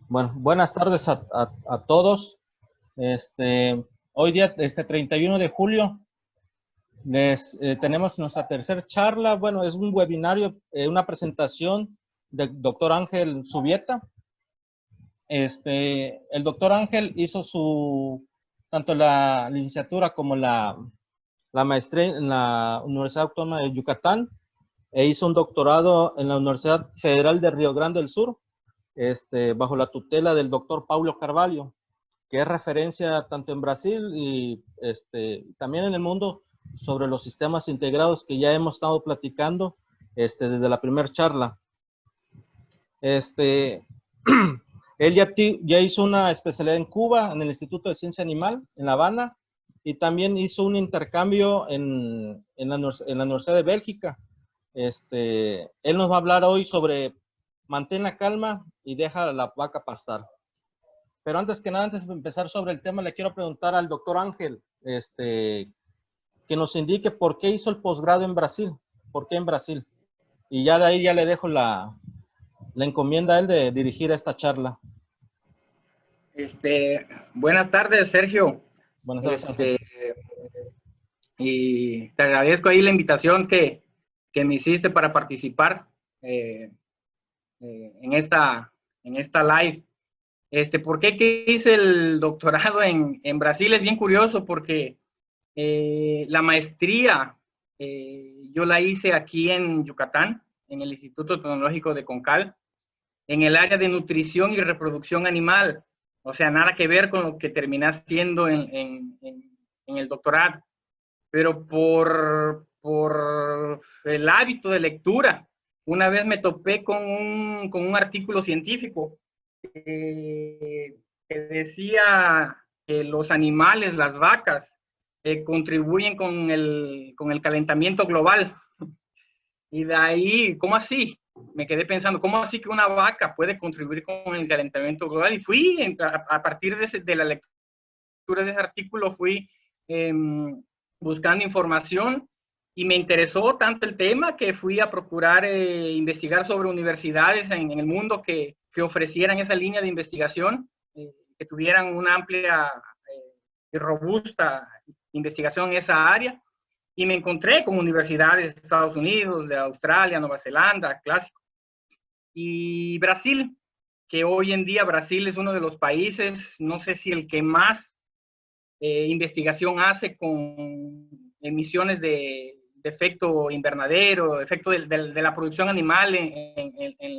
Bueno, buenas tardes a todos. Hoy día, 31 de julio, tenemos nuestra tercera charla. Bueno, es un webinario, una presentación del doctor Ángel Subieta. El doctor Ángel hizo tanto la licenciatura como la maestría en la Universidad Autónoma de Yucatán, e hizo un doctorado en la Universidad Federal de Río Grande del Sur, bajo la tutela del doctor Paulo Carvalho, que es referencia tanto en Brasil y también en el mundo sobre los sistemas integrados, que ya hemos estado platicando desde la primera charla. Él ya hizo una especialidad en Cuba, en el Instituto de Ciencia Animal, en La Habana, y también hizo un intercambio en la Universidad de Bélgica. Él nos va a hablar hoy sobre mantén la calma y deja a la vaca pastar. Pero antes que nada, antes de empezar sobre el tema, le quiero preguntar al doctor Ángel, que nos indique por qué hizo el posgrado en Brasil, por qué en Brasil. Y ya de ahí ya le dejo la encomienda a él de dirigir esta charla. Buenas tardes, Sergio. Buenas tardes, Ángel. Y te agradezco ahí la invitación que me hiciste para participar en esta live. ¿Por qué que hice el doctorado en Brasil? Es bien curioso porque la maestría yo la hice aquí en Yucatán, en el Instituto Tecnológico de Concal, en el área de nutrición y reproducción animal. O sea, nada que ver con lo que terminé haciendo en el doctorado. Pero por el hábito de lectura, una vez me topé con un artículo científico que decía que los animales, las vacas, contribuyen con el calentamiento global. Y de ahí, ¿cómo así? Me quedé pensando, ¿cómo así que una vaca puede contribuir con el calentamiento global? Y fui, a partir de la lectura de ese artículo, fui buscando información y me interesó tanto el tema que fui a procurar investigar sobre universidades en el mundo que ofrecieran esa línea de investigación, que tuvieran una amplia y robusta investigación en esa área. Y me encontré con universidades de Estados Unidos, de Australia, Nueva Zelanda, clásico. Y Brasil, que hoy en día Brasil es uno de los países, no sé si el que más investigación hace con emisiones de efecto invernadero, efecto de la producción animal en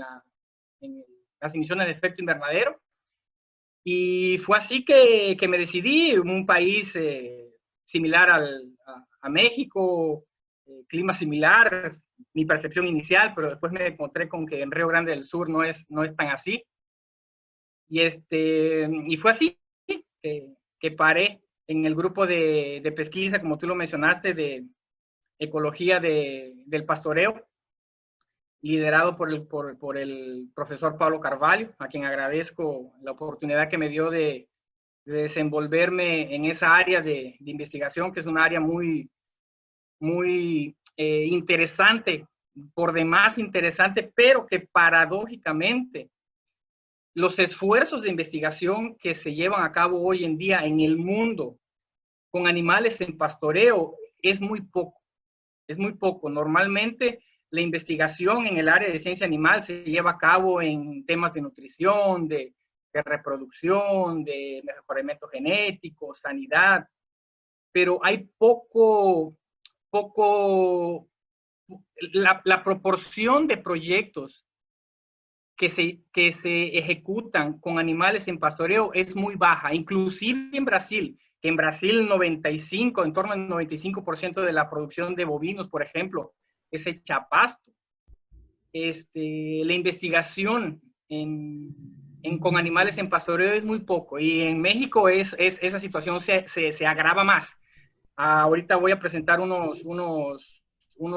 las emisiones de efecto invernadero. Y fue así que me decidí, un país similar a México, clima similar, mi percepción inicial, pero después me encontré con que en Río Grande del Sur no es tan así. Y fue así que paré en el grupo de pesquisa, como tú lo mencionaste, de ecología del pastoreo, liderado por el profesor Pablo Carvalho, a quien agradezco la oportunidad que me dio de desenvolverme en esa área de investigación, que es un área muy interesante, por demás interesante, pero que paradójicamente los esfuerzos de investigación que se llevan a cabo hoy en día en el mundo con animales en pastoreo es muy poco. Es muy poco. Normalmente la investigación en el área de ciencia animal se lleva a cabo en temas de nutrición, de reproducción, de mejoramiento genético, sanidad, pero hay la proporción de proyectos que se ejecutan con animales en pastoreo es muy baja, inclusive en Brasil, que en Brasil en torno al 95% de la producción de bovinos, por ejemplo, es hecha a pasto. La investigación con animales en pastoreo es muy poco, y en México esa situación se agrava más. Ahorita voy a presentar unos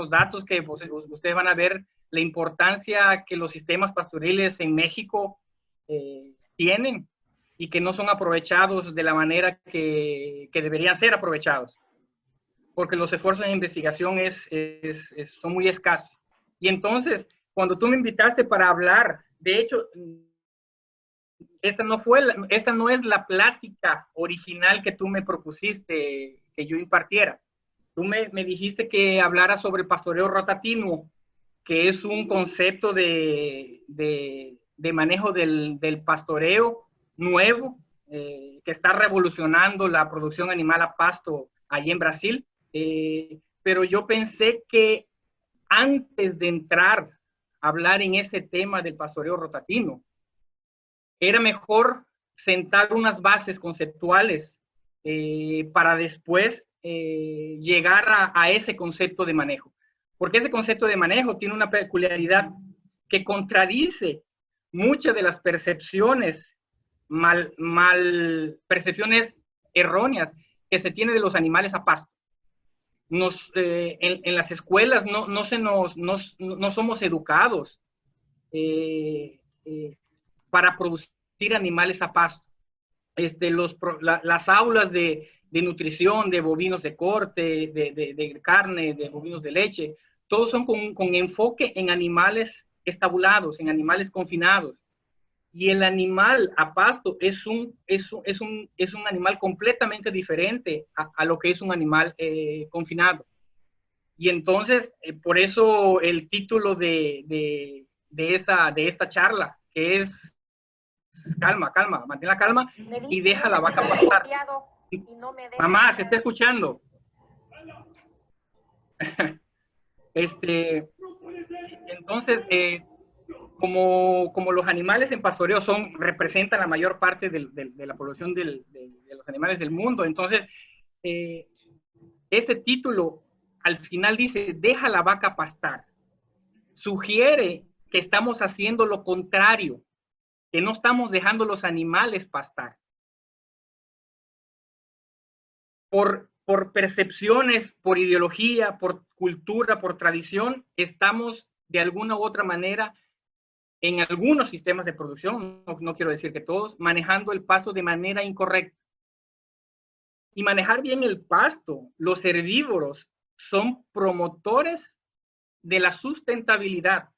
datos que ustedes van a ver la importancia que los sistemas pastoriles en México tienen y que no son aprovechados de la manera que deberían ser aprovechados, porque los esfuerzos de investigación son muy escasos. Y entonces, cuando tú me invitaste para hablar, de hecho, esta no es la plática original que tú me propusiste que yo impartiera. Tú me dijiste que hablara sobre el pastoreo rotativo, que es un concepto de manejo del pastoreo nuevo, que está revolucionando la producción animal a pasto allí en Brasil. Pero yo pensé que antes de entrar a hablar en ese tema del pastoreo rotativo, era mejor sentar unas bases conceptuales para después llegar a ese concepto de manejo. Porque ese concepto de manejo tiene una peculiaridad que contradice muchas de las percepciones percepciones erróneas que se tiene de los animales a pasto. En las escuelas no somos educados para producir animales a pasto. Las aulas de nutrición de bovinos de corte, de carne, de bovinos de leche, todos son con enfoque en animales estabulados, en animales confinados. Y el animal a pasto es un animal completamente diferente a lo que es un animal confinado. Y entonces, por eso el título de esta charla, que es calma, mantén la calma y deja la vaca pastar. No mamá, ¿se está escuchando? Entonces, como los animales en pastoreo representan la mayor parte de la población de los animales del mundo, entonces, este título al final dice, deja la vaca pastar. Sugiere que estamos haciendo lo contrario, que no estamos dejando los animales pastar. Por percepciones, por ideología, por cultura, por tradición, estamos de alguna u otra manera en algunos sistemas de producción, no quiero decir que todos, manejando el pasto de manera incorrecta. Y manejar bien el pasto, los herbívoros son promotores de la sustentabilidad,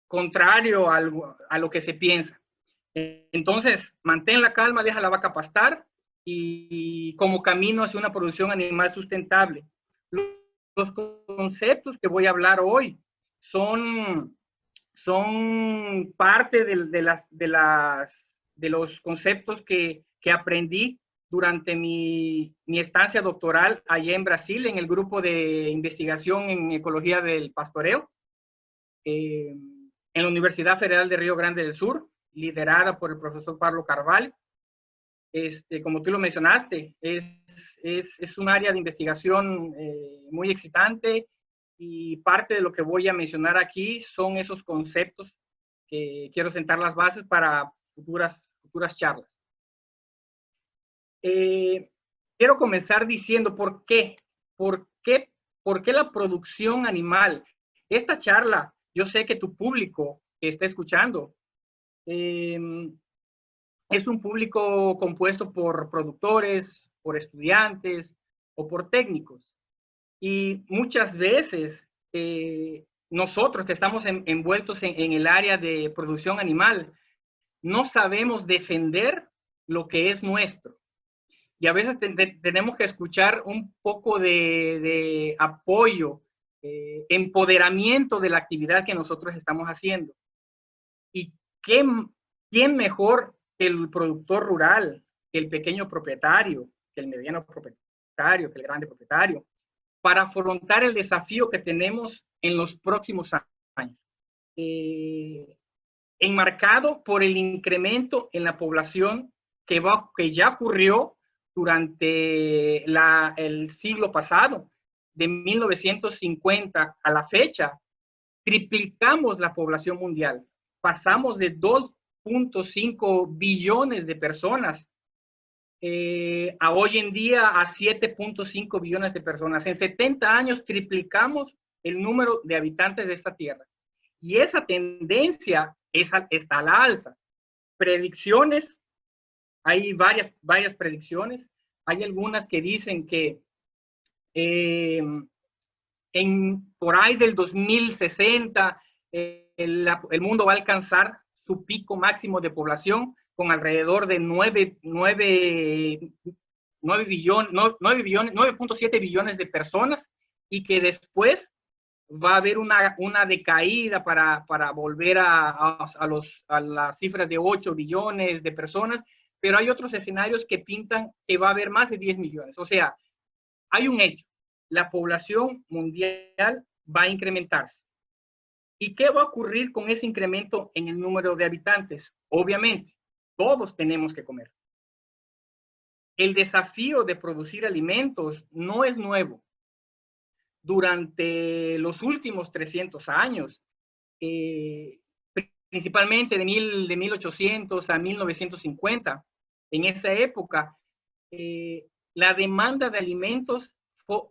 contrario a lo que se piensa. Entonces, mantén la calma, deja la vaca pastar y como camino hacia una producción animal sustentable. Los conceptos que voy a hablar hoy son parte de los conceptos que aprendí durante mi estancia doctoral allá en Brasil, en el grupo de investigación en ecología del pastoreo, en la Universidad Federal de Río Grande del Sur, liderada por el profesor Pablo Carvalho. Como tú lo mencionaste, es un área de investigación muy excitante y parte de lo que voy a mencionar aquí son esos conceptos que quiero sentar las bases para futuras charlas. Quiero comenzar diciendo por qué la producción animal. Esta charla, yo sé que tu público que está escuchando es un público compuesto por productores, por estudiantes o por técnicos. Y muchas veces nosotros que estamos envueltos en el área de producción animal, no sabemos defender lo que es nuestro. Y a veces tenemos que escuchar un poco de apoyo, empoderamiento de la actividad que nosotros estamos haciendo. ¿Y quién mejor que el productor rural, que el pequeño propietario, que el mediano propietario, que el grande propietario, para afrontar el desafío que tenemos en los próximos años? Enmarcado por el incremento en la población que ya ocurrió durante el siglo pasado, de 1950 a la fecha, triplicamos la población mundial. Pasamos de 2.5 billones de personas a hoy en día a 7.5 billones de personas. En 70 años triplicamos el número de habitantes de esta tierra. Y esa tendencia está a la alza. Predicciones, hay varias predicciones. Hay algunas que dicen que por ahí del 2060, el mundo va a alcanzar su pico máximo de población con alrededor de 9.7 billones de personas, y que después va a haber una decaída para volver a las cifras de 8 billones de personas, pero hay otros escenarios que pintan que va a haber más de 10 millones. O sea, hay un hecho: la población mundial va a incrementarse. ¿Y qué va a ocurrir con ese incremento en el número de habitantes? Obviamente, todos tenemos que comer. El desafío de producir alimentos no es nuevo. Durante los últimos 300 años, principalmente de 1800 a 1950, en esa época, la demanda de alimentos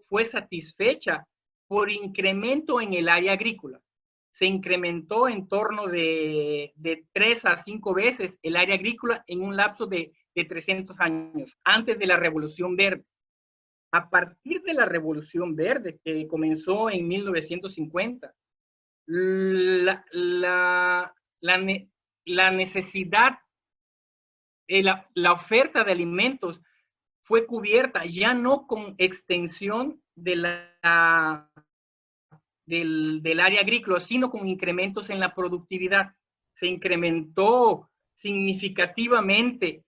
fue satisfecha por incremento en el área agrícola. Se incrementó en torno de 3 a 5 veces el área agrícola en un lapso de 300 años, antes de la Revolución Verde. A partir de la Revolución Verde, que comenzó en 1950, la necesidad, la oferta de alimentos fue cubierta ya no con extensión del área agrícola, sino con incrementos en la productividad. Se incrementó significativamente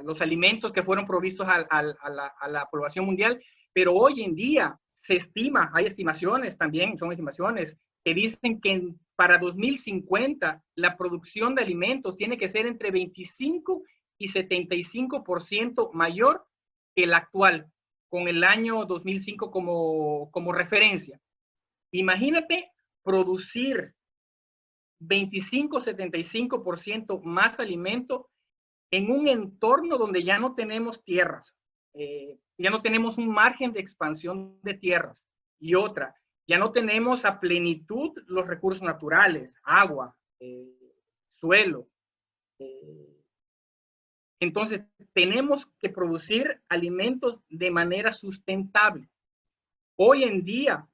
los alimentos que fueron provistos a la población mundial, pero hoy en día se estima, hay estimaciones también, son estimaciones, que dicen que para 2050 la producción de alimentos tiene que ser entre 25 y 75% mayor que la actual, con el año 2005 como referencia. Imagínate producir 25-75% más alimento en un entorno donde ya no tenemos tierras, ya no tenemos un margen de expansión de tierras, y otra, ya no tenemos a plenitud los recursos naturales, agua, suelo. Entonces, tenemos que producir alimentos de manera sustentable. Hoy en día,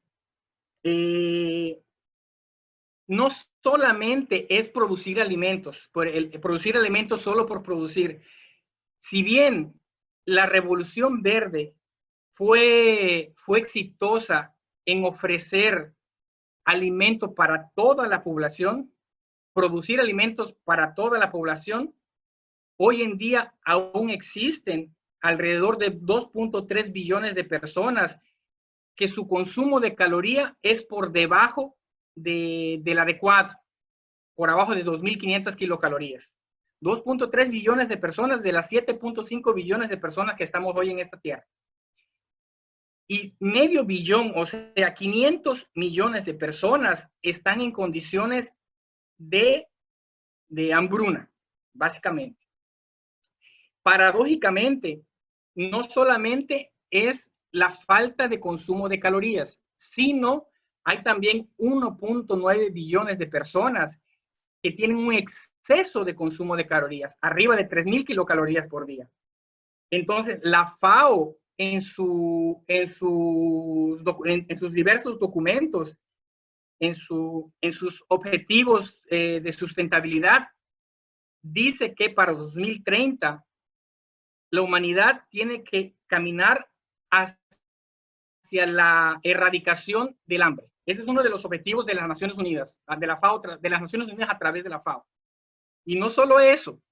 no solamente es producir alimentos, producir alimentos solo por producir. Si bien la Revolución Verde fue exitosa en ofrecer alimento para toda la población, producir alimentos para toda la población, hoy en día aún existen alrededor de 2.3 billones de personas que su consumo de caloría es por debajo del adecuado, por abajo de 2.500 kilocalorías. 2.3 billones de personas de las 7.5 billones de personas que estamos hoy en esta tierra. Y medio billón, o sea, 500 millones de personas están en condiciones de hambruna, básicamente. Paradójicamente, no solamente es la falta de consumo de calorías, sino hay también 1.9 billones de personas que tienen un exceso de consumo de calorías, arriba de 3.000 kilocalorías por día. Entonces, la FAO, en sus diversos documentos, en sus objetivos de sustentabilidad, dice que para 2030 la humanidad tiene que caminar hacia la erradicación del hambre. Ese es uno de los objetivos de las Naciones Unidas, de la FAO, de las Naciones Unidas a través de la FAO. Y no solo eso,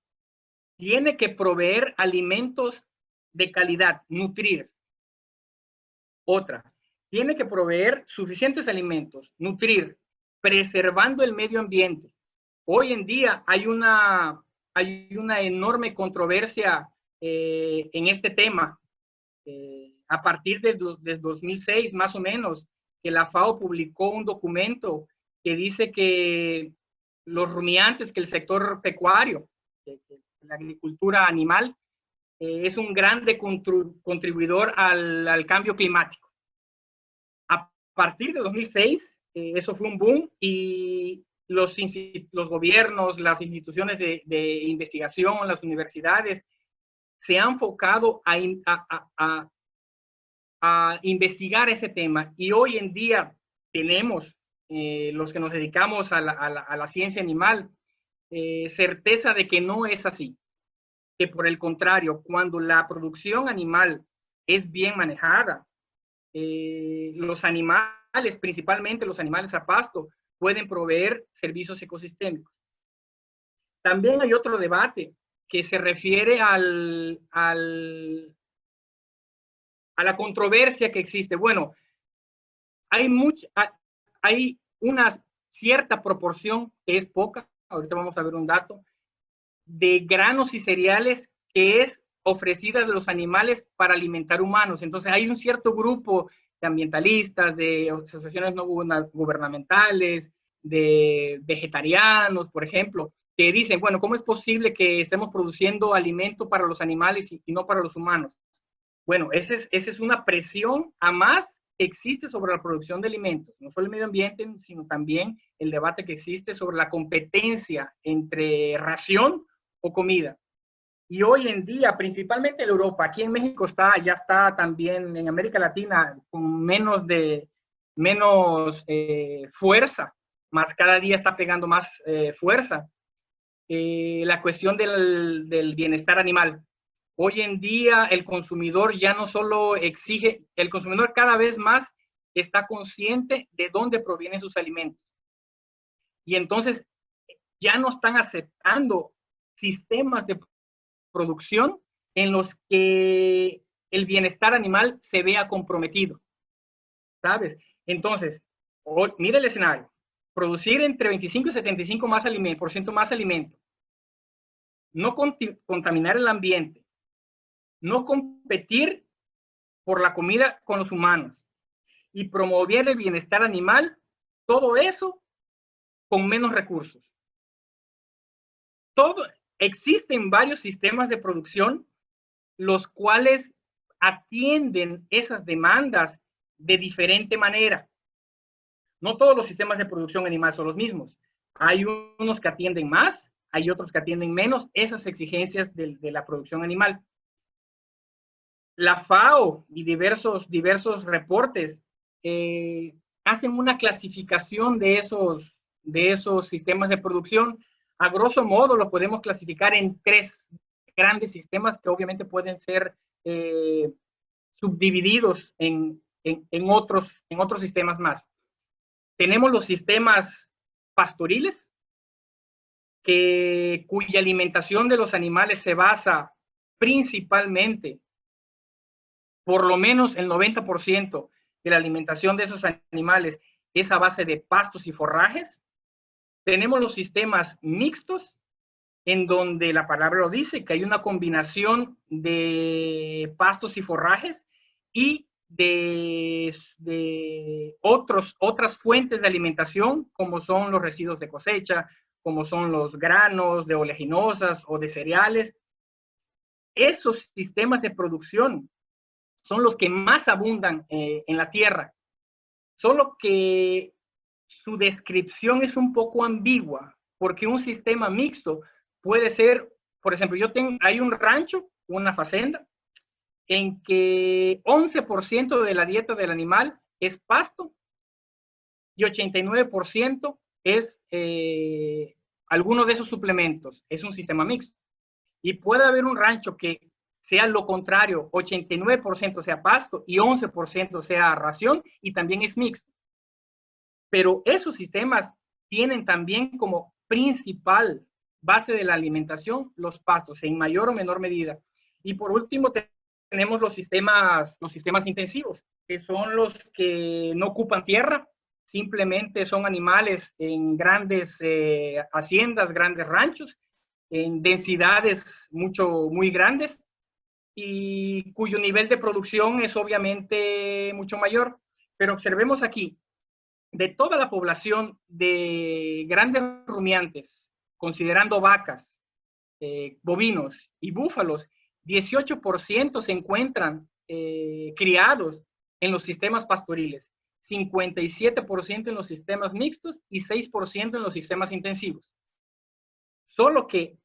tiene que proveer alimentos de calidad, nutrir. Otra, tiene que proveer suficientes alimentos, nutrir, preservando el medio ambiente. Hoy en día hay una enorme controversia en este tema. A partir de 2006, más o menos, que la FAO publicó un documento que dice que los rumiantes, que el sector pecuario, la agricultura animal, es un grande contribuidor al cambio climático. A partir de 2006, eso fue un boom, y los gobiernos, las instituciones de investigación, las universidades, se han enfocado a a investigar ese tema y hoy en día tenemos, los que nos dedicamos a la ciencia animal, certeza de que no es así, que por el contrario, cuando la producción animal es bien manejada, los animales, principalmente los animales a pasto, pueden proveer servicios ecosistémicos. También hay otro debate que se refiere a la controversia que existe. Bueno, hay una cierta proporción, que es poca, ahorita vamos a ver un dato, de granos y cereales que es ofrecida de los animales para alimentar humanos. Entonces hay un cierto grupo de ambientalistas, de asociaciones no gubernamentales, de vegetarianos, por ejemplo, que dicen, bueno, ¿cómo es posible que estemos produciendo alimento para los animales y no para los humanos? Bueno, esa es una presión a más que existe sobre la producción de alimentos, no solo el medio ambiente, sino también el debate que existe sobre la competencia entre ración o comida. Y hoy en día, principalmente en Europa, aquí en México ya está también en América Latina con menos fuerza, más cada día está pegando más fuerza, la cuestión del bienestar animal. Hoy en día el consumidor ya no solo exige, el consumidor cada vez más está consciente de dónde provienen sus alimentos. Y entonces ya no están aceptando sistemas de producción en los que el bienestar animal se vea comprometido, ¿sabes? Entonces, mira el escenario, producir entre 25 y 75% más alimento, no contaminar el ambiente, no competir por la comida con los humanos y promover el bienestar animal, todo eso con menos recursos. Existen varios sistemas de producción los cuales atienden esas demandas de diferente manera. No todos los sistemas de producción animal son los mismos. Hay unos que atienden más, hay otros que atienden menos esas exigencias de la producción animal. La FAO y diversos reportes hacen una clasificación de esos sistemas de producción. A grosso modo lo podemos clasificar en 3 grandes sistemas que obviamente pueden ser subdivididos en otros sistemas más. Tenemos los sistemas pastoriles, cuya alimentación de los animales se basa principalmente, por lo menos el 90% de la alimentación de esos animales es a base de pastos y forrajes. Tenemos los sistemas mixtos, en donde la palabra lo dice, que hay una combinación de pastos y forrajes y de otras fuentes de alimentación, como son los residuos de cosecha, como son los granos de oleaginosas o de cereales. Esos sistemas de producción son los que más abundan en la tierra, solo que su descripción es un poco ambigua, porque un sistema mixto puede ser, por ejemplo, hay un rancho, una fazenda, en que 11% de la dieta del animal es pasto y 89% es alguno de esos suplementos. Es un sistema mixto. Y puede haber un rancho que sea lo contrario, 89% sea pasto y 11% sea ración, y también es mixto. Pero esos sistemas tienen también como principal base de la alimentación los pastos, en mayor o menor medida. Y por último tenemos los sistemas intensivos, que son los que no ocupan tierra, simplemente son animales en grandes haciendas, grandes ranchos, en densidades muy grandes, y cuyo nivel de producción es obviamente mucho mayor. Pero observemos aquí, de toda la población de grandes rumiantes, considerando vacas, bovinos y búfalos, 18% se encuentran criados en los sistemas pastoriles, 57% en los sistemas mixtos y 6% en los sistemas intensivos. Solo que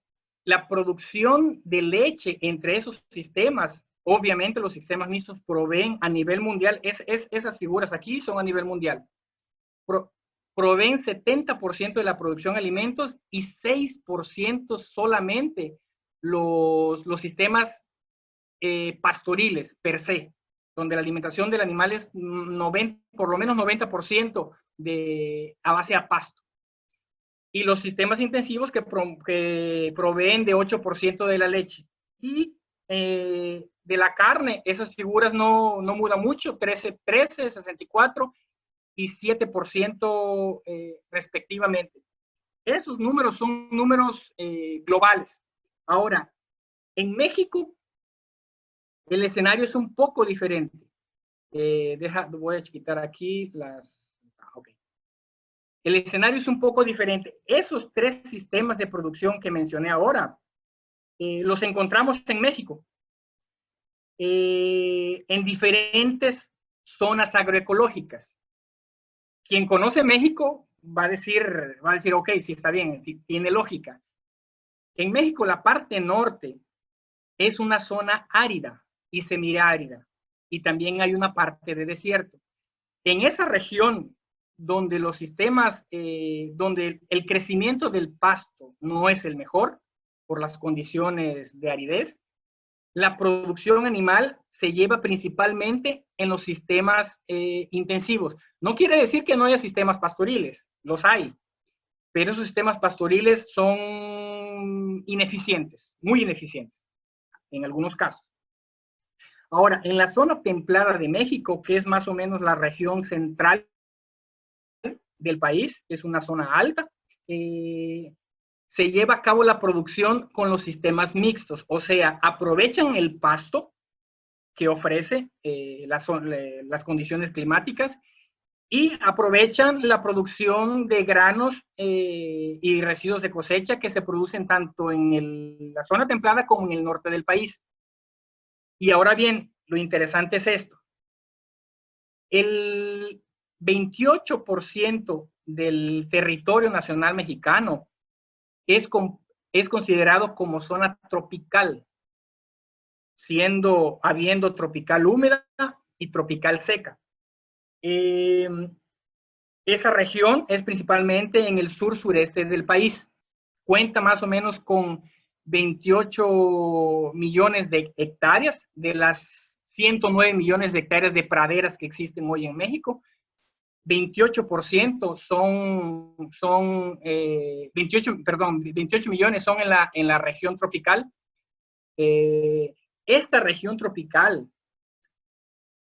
la producción de leche entre esos sistemas Obviamente los sistemas mixtos proveen a nivel mundial, esas figuras aquí son a nivel mundial, proveen 70% de la producción de alimentos y 6% solamente los sistemas pastoriles per se, donde la alimentación del animal es por lo menos 90% a base a pasto. Y los sistemas intensivos que proveen de 8% de la leche. Y de la carne, esas figuras no mudan mucho, 13, 64 y 7% respectivamente. Esos números son números globales. Ahora, en México, el escenario es un poco diferente. Voy a quitar aquí las... Okay. El escenario es un poco diferente. Esos 3 sistemas de producción que mencioné ahora, los encontramos en México, en diferentes zonas agroecológicas. Quien conoce México va a decir, ok, sí está bien, tiene lógica. En México, la parte norte es una zona árida y semiárida, y también hay una parte de desierto. En esa región donde los sistemas, donde el crecimiento del pasto no es el mejor por las condiciones de aridez, la producción animal se lleva principalmente en los sistemas intensivos. No quiere decir que no haya sistemas pastoriles, los hay, pero esos sistemas pastoriles son ineficientes, muy ineficientes, en algunos casos. Ahora, en la zona templada de México, que es más o menos la región central del país, es una zona alta, se lleva a cabo la producción con los sistemas mixtos, o sea, aprovechan el pasto que ofrece las condiciones climáticas y aprovechan la producción de granos y residuos de cosecha que se producen tanto en la zona templada como en el norte del país. Y ahora bien, lo interesante es esto. El 28% del territorio nacional mexicano es considerado como zona tropical, habiendo tropical húmeda y tropical seca. Esa región es principalmente en el sur-sureste del país. Cuenta más o menos con 28 millones de hectáreas de las 109 millones de hectáreas de praderas que existen hoy en México. 28% 28 millones son en la región tropical. Esta región tropical,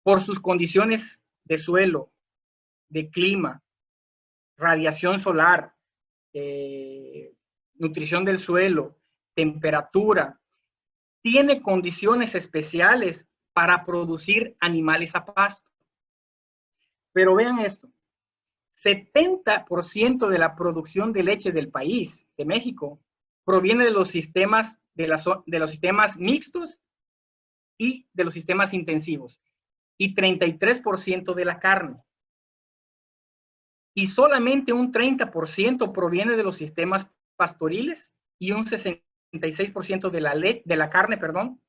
por sus condiciones de suelo, de clima, radiación solar, nutrición del suelo, temperatura, tiene condiciones especiales para producir animales a pasto. Pero vean esto, 70% de la producción de leche del país, de México, proviene de los sistemas, de los sistemas mixtos y de los sistemas intensivos, y 33% de la carne. Y solamente un 30% proviene de los sistemas pastoriles y un 66% de la carne,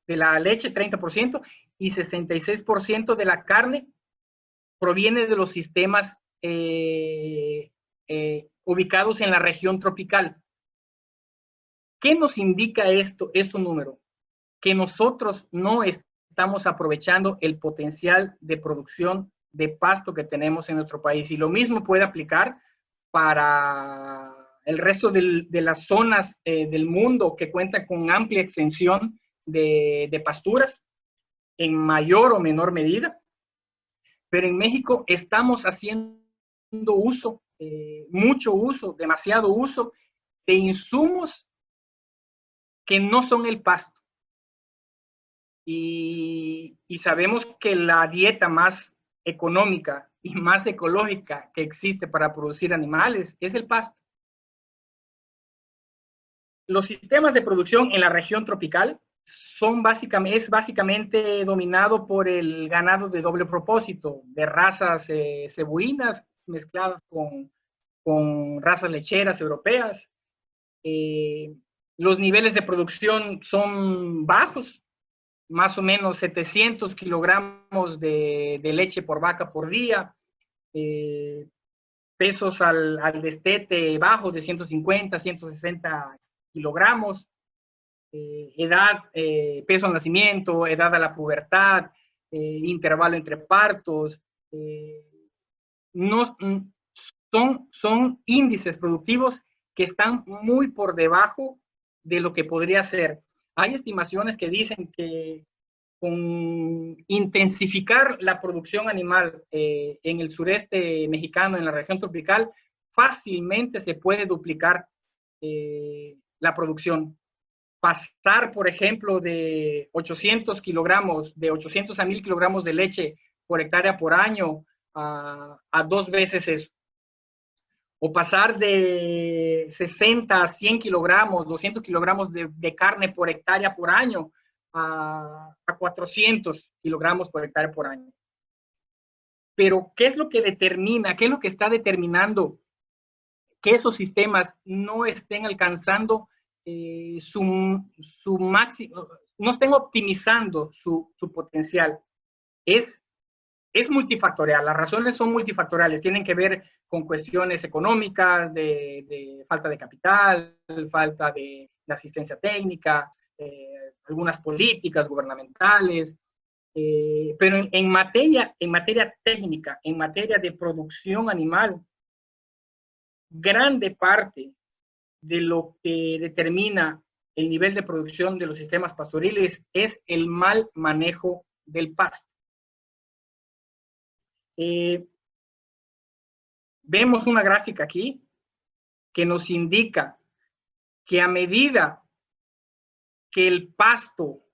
de la leche 30%, y 66% de la carne proviene de los sistemas ubicados en la región tropical. ¿Qué nos indica este número? Que nosotros no estamos aprovechando el potencial de producción de pasto que tenemos en nuestro país. Y lo mismo puede aplicar para el resto de las zonas del mundo que cuentan con amplia extensión de pasturas, en mayor o menor medida. Pero en México estamos haciendo uso, mucho uso, demasiado uso de insumos que no son el pasto. Y sabemos que la dieta más económica y más ecológica que existe para producir animales es el pasto. Los sistemas de producción en la región tropical es básicamente dominado por el ganado de doble propósito, de razas cebuinas mezcladas con razas lecheras europeas. Los niveles de producción son bajos, más o menos 700 kilogramos de leche por vaca por día, pesos al destete bajos de 150, 160 kilogramos, edad, peso al nacimiento, edad a la pubertad, intervalo entre partos, no, son índices productivos que están muy por debajo de lo que podría ser. Hay estimaciones que dicen que con intensificar la producción animal en el sureste mexicano, en la región tropical, fácilmente se puede duplicar la producción. Pasar, por ejemplo, de 800 kilogramos, de 800 a 1000 kilogramos de leche por hectárea por año a 2 veces eso. O pasar de 60 a 100 kilogramos, 200 kilogramos de carne por hectárea por año a 400 kilogramos por hectárea por año. Pero, ¿qué es lo que determina? ¿Qué es lo que está determinando que esos sistemas no estén alcanzando su máximo, no estén optimizando su potencial? Es multifactorial, las razones son multifactoriales, tienen que ver con cuestiones económicas, de falta de capital, falta de asistencia técnica, algunas políticas gubernamentales, pero en materia técnica, en materia de producción animal, grande parte de lo que determina el nivel de producción de los sistemas pastoriles es el mal manejo del pasto. Vemos una gráfica aquí que nos indica que a medida que el pasto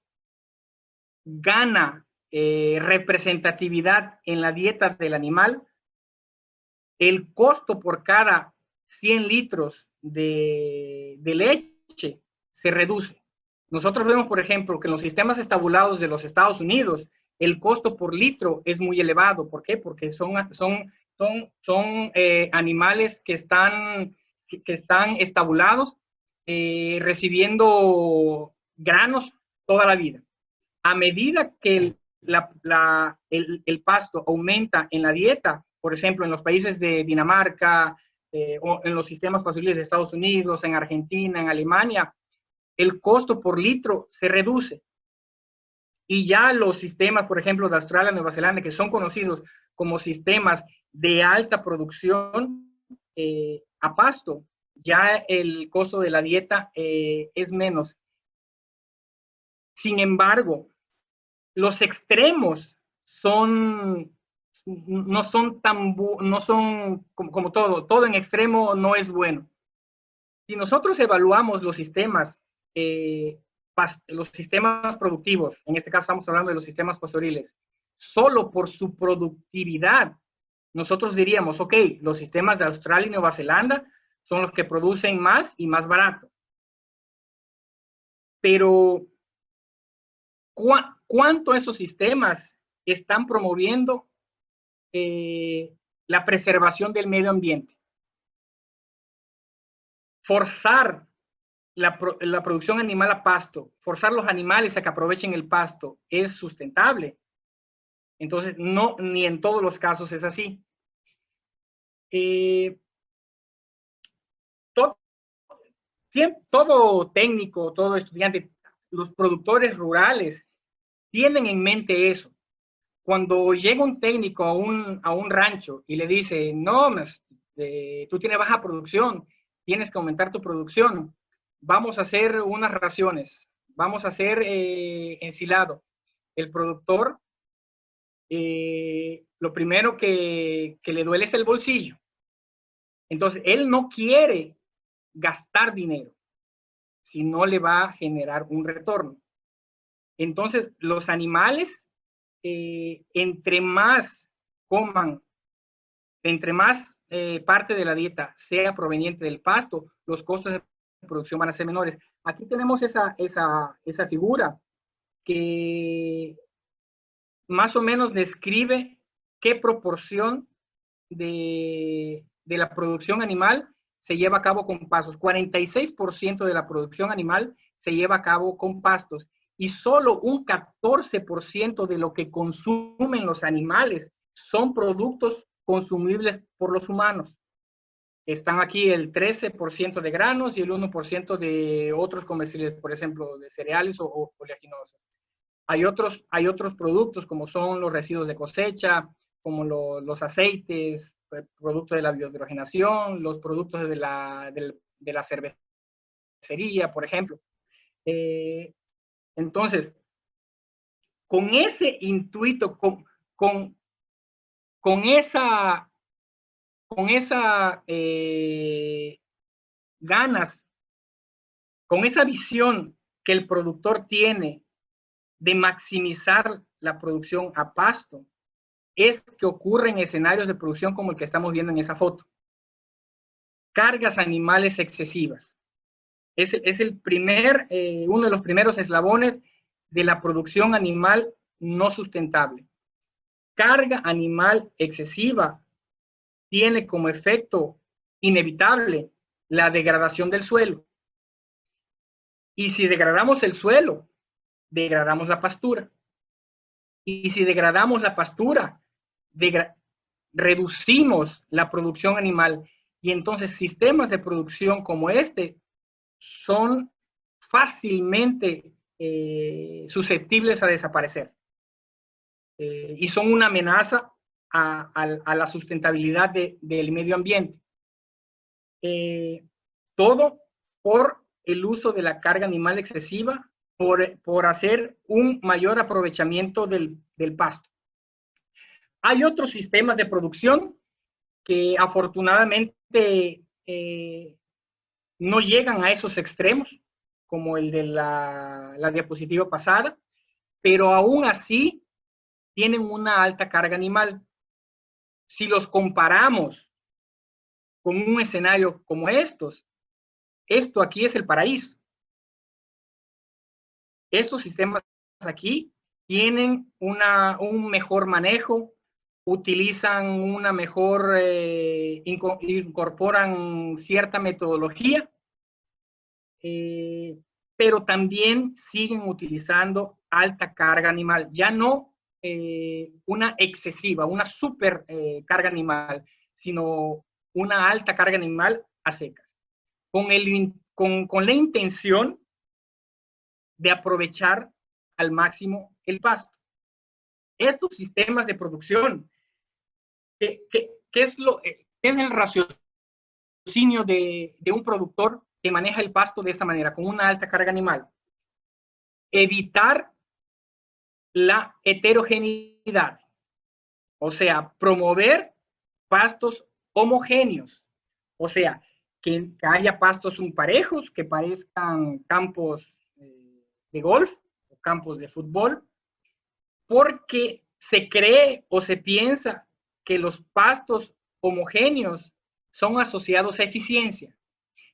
gana representatividad en la dieta del animal, el costo por cada 100 litros de leche se reduce. Nosotros vemos, por ejemplo, que en los sistemas estabulados de los Estados Unidos, el costo por litro es muy elevado. ¿Por qué? Porque son animales que están estabulados recibiendo granos toda la vida. A medida que el pasto aumenta en la dieta, por ejemplo, en los países de Dinamarca, o en los sistemas pastoriles de Estados Unidos, en Argentina, en Alemania, el costo por litro se reduce. Y ya los sistemas, por ejemplo, de Australia, Nueva Zelanda, que son conocidos como sistemas de alta producción a pasto, ya el costo de la dieta es menos. Sin embargo, los extremos no son como todo en extremo no es bueno. Si nosotros evaluamos los sistemas productivos, en este caso estamos hablando de los sistemas pastoriles, solo por su productividad, nosotros diríamos, ok, los sistemas de Australia y Nueva Zelanda son los que producen más y más barato. Pero, ¿cuánto esos sistemas están promoviendo la preservación del medio ambiente? Forzar la producción animal a pasto, forzar los animales a que aprovechen el pasto, ¿es sustentable? Entonces, no, ni en todos los casos es así. Todo técnico, todo estudiante, los productores rurales tienen en mente eso. Cuando llega un técnico a un rancho y le dice, no, tú tienes baja producción, tienes que aumentar tu producción, vamos a hacer unas raciones, vamos a hacer ensilado. El productor, lo primero que le duele es el bolsillo. Entonces, él no quiere gastar dinero si no le va a generar un retorno. Entonces, los animales, entre más coman, entre más parte de la dieta sea proveniente del pasto, los costos de producción van a ser menores. Aquí tenemos esa figura que más o menos describe qué proporción de la producción animal se lleva a cabo con pastos. 46% de la producción animal se lleva a cabo con pastos y solo un 14% de lo que consumen los animales son productos consumibles por los humanos. Están aquí el 13% de granos y el 1% de otros comerciales, por ejemplo, de cereales o oleaginosas. Hay otros productos como son los residuos de cosecha, como los aceites, productos de la biohidrogenación, los productos de la cervecería, por ejemplo. Entonces, con ese intuito, con esa ganas, con esa visión que el productor tiene de maximizar la producción a pasto, es que ocurren escenarios de producción como el que estamos viendo en esa foto. Cargas animales excesivas. Es uno de los primeros eslabones de la producción animal no sustentable. Carga animal excesiva tiene como efecto inevitable la degradación del suelo. Y si degradamos el suelo, degradamos la pastura. Y si degradamos la pastura, reducimos la producción animal. Y entonces sistemas de producción como este son fácilmente susceptibles a desaparecer. Y son una amenaza a la sustentabilidad del medio ambiente. Todo por el uso de la carga animal excesiva, por hacer un mayor aprovechamiento del pasto. Hay otros sistemas de producción que afortunadamente no llegan a esos extremos, como el de la diapositiva pasada, pero aún así tienen una alta carga animal. Si los comparamos con un escenario como esto aquí es el paraíso. Estos sistemas aquí tienen un mejor manejo, utilizan una mejor, incorporan cierta metodología, pero también siguen utilizando alta carga animal, ya no una excesiva, una super carga animal, sino una alta carga animal a secas, con la intención de aprovechar al máximo el pasto. Estos sistemas de producción, ¿qué es el raciocinio de un productor que maneja el pasto de esta manera, con una alta carga animal? Evitar la heterogeneidad, o sea, promover pastos homogéneos, o sea, que haya pastos parejos, que parezcan campos de golf o campos de fútbol, porque se cree o se piensa que los pastos homogéneos son asociados a eficiencia.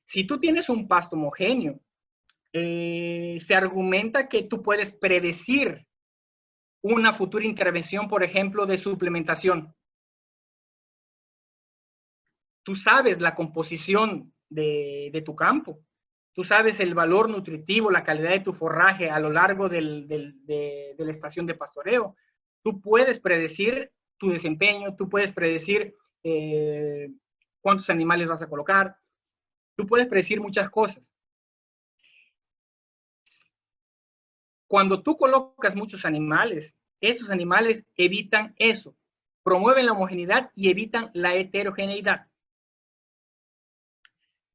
Si tú tienes un pasto homogéneo, se argumenta que tú puedes predecir una futura intervención, por ejemplo, de suplementación. Tú sabes la composición de tu campo, tú sabes el valor nutritivo, la calidad de tu forraje a lo largo de la estación de pastoreo. Tú puedes predecir tu desempeño, tú puedes predecir cuántos animales vas a colocar, tú puedes predecir muchas cosas. Cuando tú colocas muchos animales, esos animales evitan eso, promueven la homogeneidad y evitan la heterogeneidad.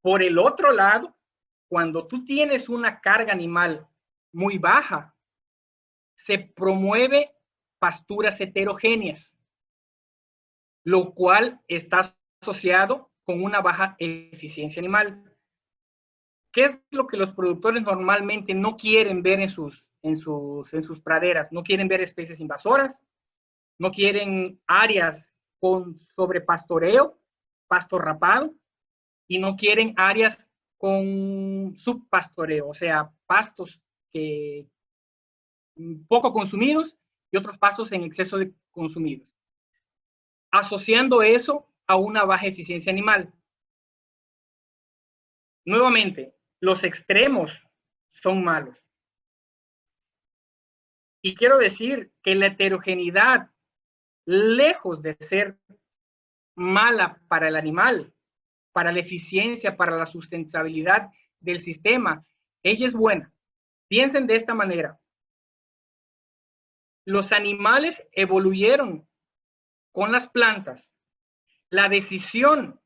Por el otro lado, cuando tú tienes una carga animal muy baja, se promueve pasturas heterogéneas, lo cual está asociado con una baja eficiencia animal. ¿Qué es lo que los productores normalmente no quieren ver en sus praderas? No quieren ver especies invasoras, no quieren áreas con sobrepastoreo, pasto rapado, y no quieren áreas con subpastoreo, o sea, pastos poco consumidos y otros pastos en exceso de consumidos, asociando eso a una baja eficiencia animal. Nuevamente, los extremos son malos. Y quiero decir que la heterogeneidad, lejos de ser mala para el animal, para la eficiencia, para la sustentabilidad del sistema, ella es buena. Piensen de esta manera. Los animales evoluyeron con las plantas. La decisión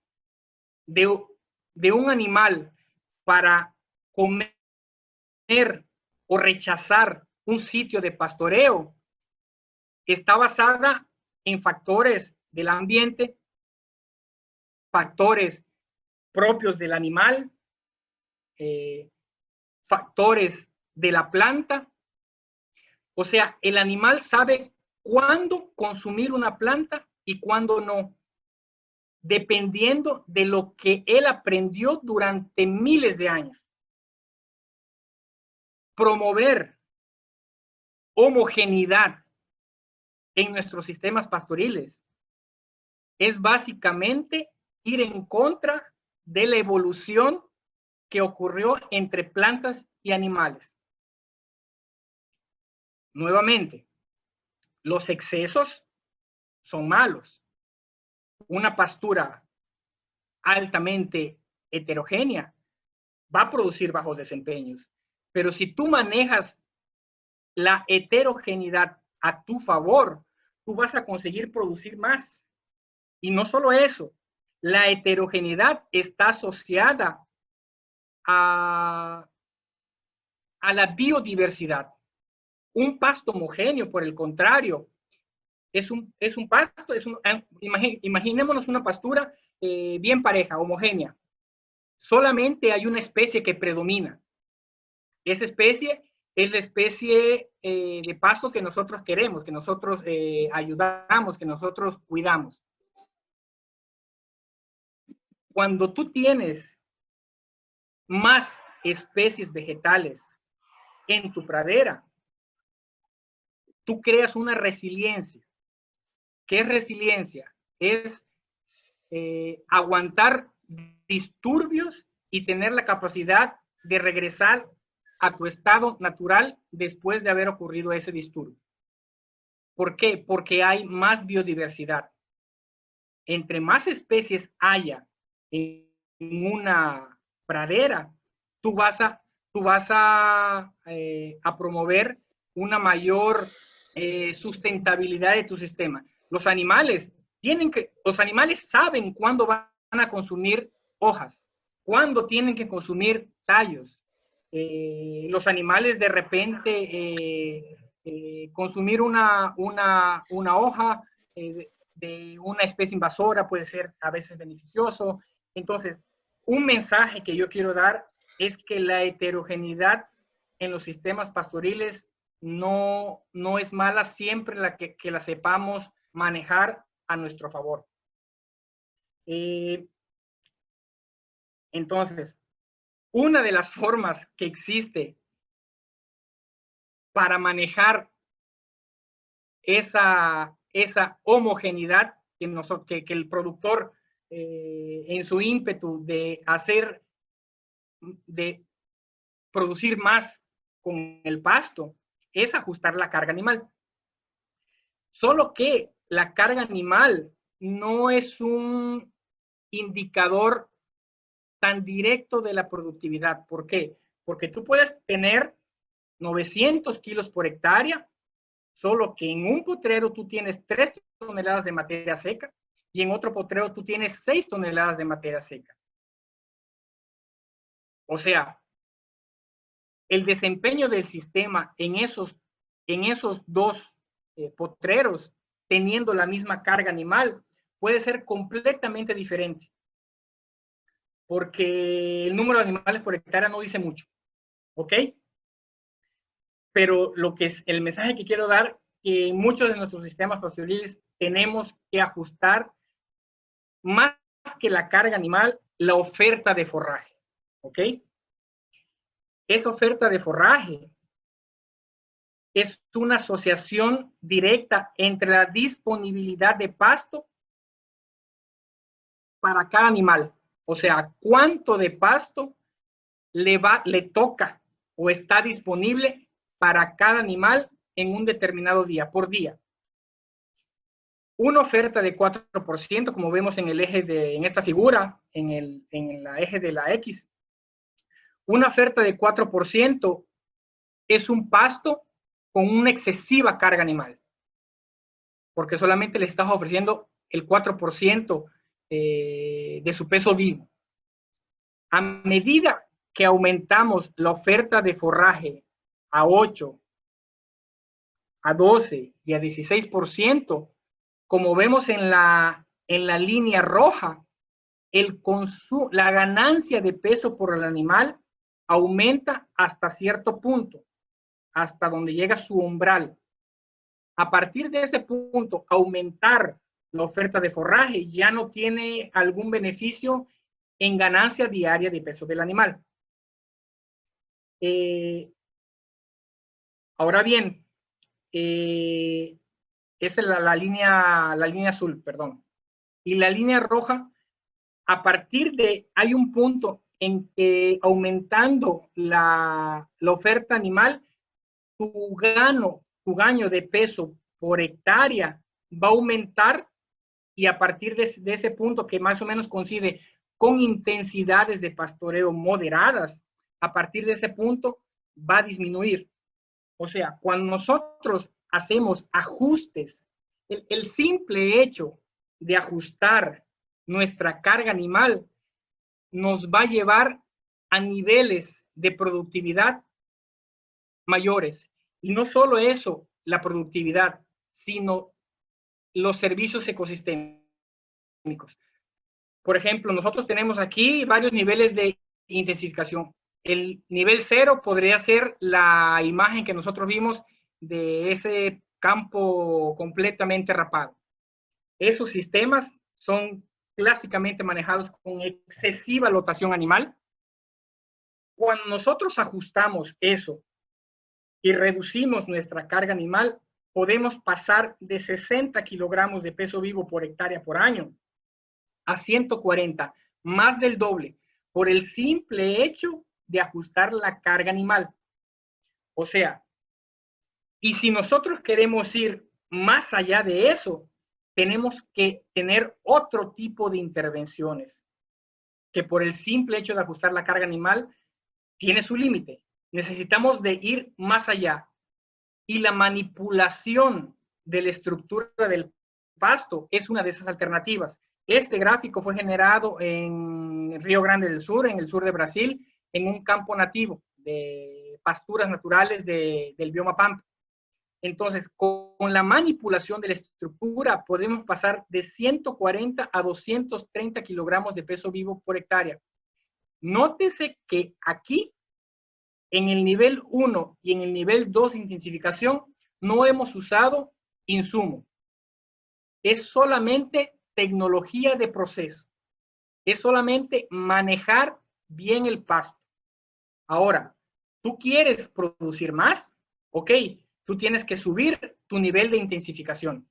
de un animal para comer o rechazar un sitio de pastoreo está basada en factores del ambiente, factores propios del animal, factores de la planta. O sea, el animal sabe cuándo consumir una planta y cuándo no, dependiendo de lo que él aprendió durante miles de años. Promover homogeneidad en nuestros sistemas pastoriles es básicamente ir en contra de la evolución que ocurrió entre plantas y animales. Nuevamente, los excesos son malos. Una pastura altamente heterogénea va a producir bajos desempeños, pero si tú manejas la heterogeneidad a tu favor, tú vas a conseguir producir más. Y no solo eso, la heterogeneidad está asociada a la biodiversidad. Un pasto homogéneo, por el contrario, es un pasto, imaginémonos una pastura bien pareja, homogénea. Solamente hay una especie que predomina. Esa especie es la especie de pasto que nosotros queremos, que nosotros ayudamos, que nosotros cuidamos. Cuando tú tienes más especies vegetales en tu pradera, tú creas una resiliencia. ¿Qué es resiliencia? Es aguantar disturbios y tener la capacidad de regresar a tu estado natural después de haber ocurrido ese disturbio. ¿Por qué? Porque hay más biodiversidad. Entre más especies haya en una pradera, tú vas a promover una mayor sustentabilidad de tu sistema. Los animales saben cuándo van a consumir hojas, cuándo tienen que consumir tallos. Los animales de repente consumir una hoja de una especie invasora puede ser a veces beneficioso. Entonces, un mensaje que yo quiero dar es que la heterogeneidad en los sistemas pastoriles no es mala siempre que la sepamos manejar a nuestro favor. Entonces, una de las formas que existe para manejar esa homogeneidad que el productor en su ímpetu de producir más con el pasto es ajustar la carga animal. Solo que la carga animal no es un indicador tan directo de la productividad. ¿Por qué? Porque tú puedes tener 900 kilos por hectárea, solo que en un potrero tú tienes 3 toneladas de materia seca y en otro potrero tú tienes 6 toneladas de materia seca. O sea, el desempeño del sistema en esos dos potreros, teniendo la misma carga animal, puede ser completamente diferente. Porque el número de animales por hectárea no dice mucho. ¿Ok? Pero lo que es el mensaje que quiero dar, que muchos de nuestros sistemas pastoriles tenemos que ajustar más que la carga animal, la oferta de forraje. ¿Ok? Esa oferta de forraje es una asociación directa entre la disponibilidad de pasto para cada animal. O sea, cuánto de pasto le toca o está disponible para cada animal en un determinado día, por día. Una oferta de 4%, como vemos en el eje en esta figura, en la eje de la X. Una oferta de 4% es un pasto con una excesiva carga animal, porque solamente le estás ofreciendo el 4% de su peso vivo. A medida que aumentamos la oferta de forraje a 8, a 12 y a 16%, como vemos en la línea roja, la ganancia de peso por el animal aumenta hasta cierto punto, hasta donde llega su umbral. A partir de ese punto, aumentar la oferta de forraje ya no tiene algún beneficio en ganancia diaria de peso del animal. Ahora bien, esa es la línea azul, perdón. Y la línea roja, a partir de, hay un punto en que aumentando la oferta animal, tu gaño de peso por hectárea va a aumentar, y a partir de ese punto que más o menos coincide con intensidades de pastoreo moderadas, a partir de ese punto va a disminuir. O sea, cuando nosotros hacemos ajustes, el simple hecho de ajustar nuestra carga animal nos va a llevar a niveles de productividad mayores. Y no solo eso, la productividad, sino los servicios ecosistémicos. Por ejemplo, nosotros tenemos aquí varios niveles de intensificación. El nivel 0 podría ser la imagen que nosotros vimos de ese campo completamente rapado. Esos sistemas son clásicamente manejados con excesiva lotación animal. Cuando nosotros ajustamos eso y reducimos nuestra carga animal, podemos pasar de 60 kilogramos de peso vivo por hectárea por año a 140, más del doble, por el simple hecho de ajustar la carga animal. O sea, y si nosotros queremos ir más allá de eso, tenemos que tener otro tipo de intervenciones, que por el simple hecho de ajustar la carga animal tiene su límite. Necesitamos de ir más allá. Y la manipulación de la estructura del pasto es una de esas alternativas. Este gráfico fue generado en Río Grande del Sur, en el sur de Brasil, en un campo nativo de pasturas naturales del bioma Pampa. Entonces, con la manipulación de la estructura podemos pasar de 140 a 230 kilogramos de peso vivo por hectárea. Nótese que aquí, en el nivel 1 y en el nivel 2 de intensificación, no hemos usado insumo. Es solamente tecnología de proceso. Es solamente manejar bien el pasto. Ahora, ¿tú quieres producir más? Ok, tú tienes que subir tu nivel de intensificación.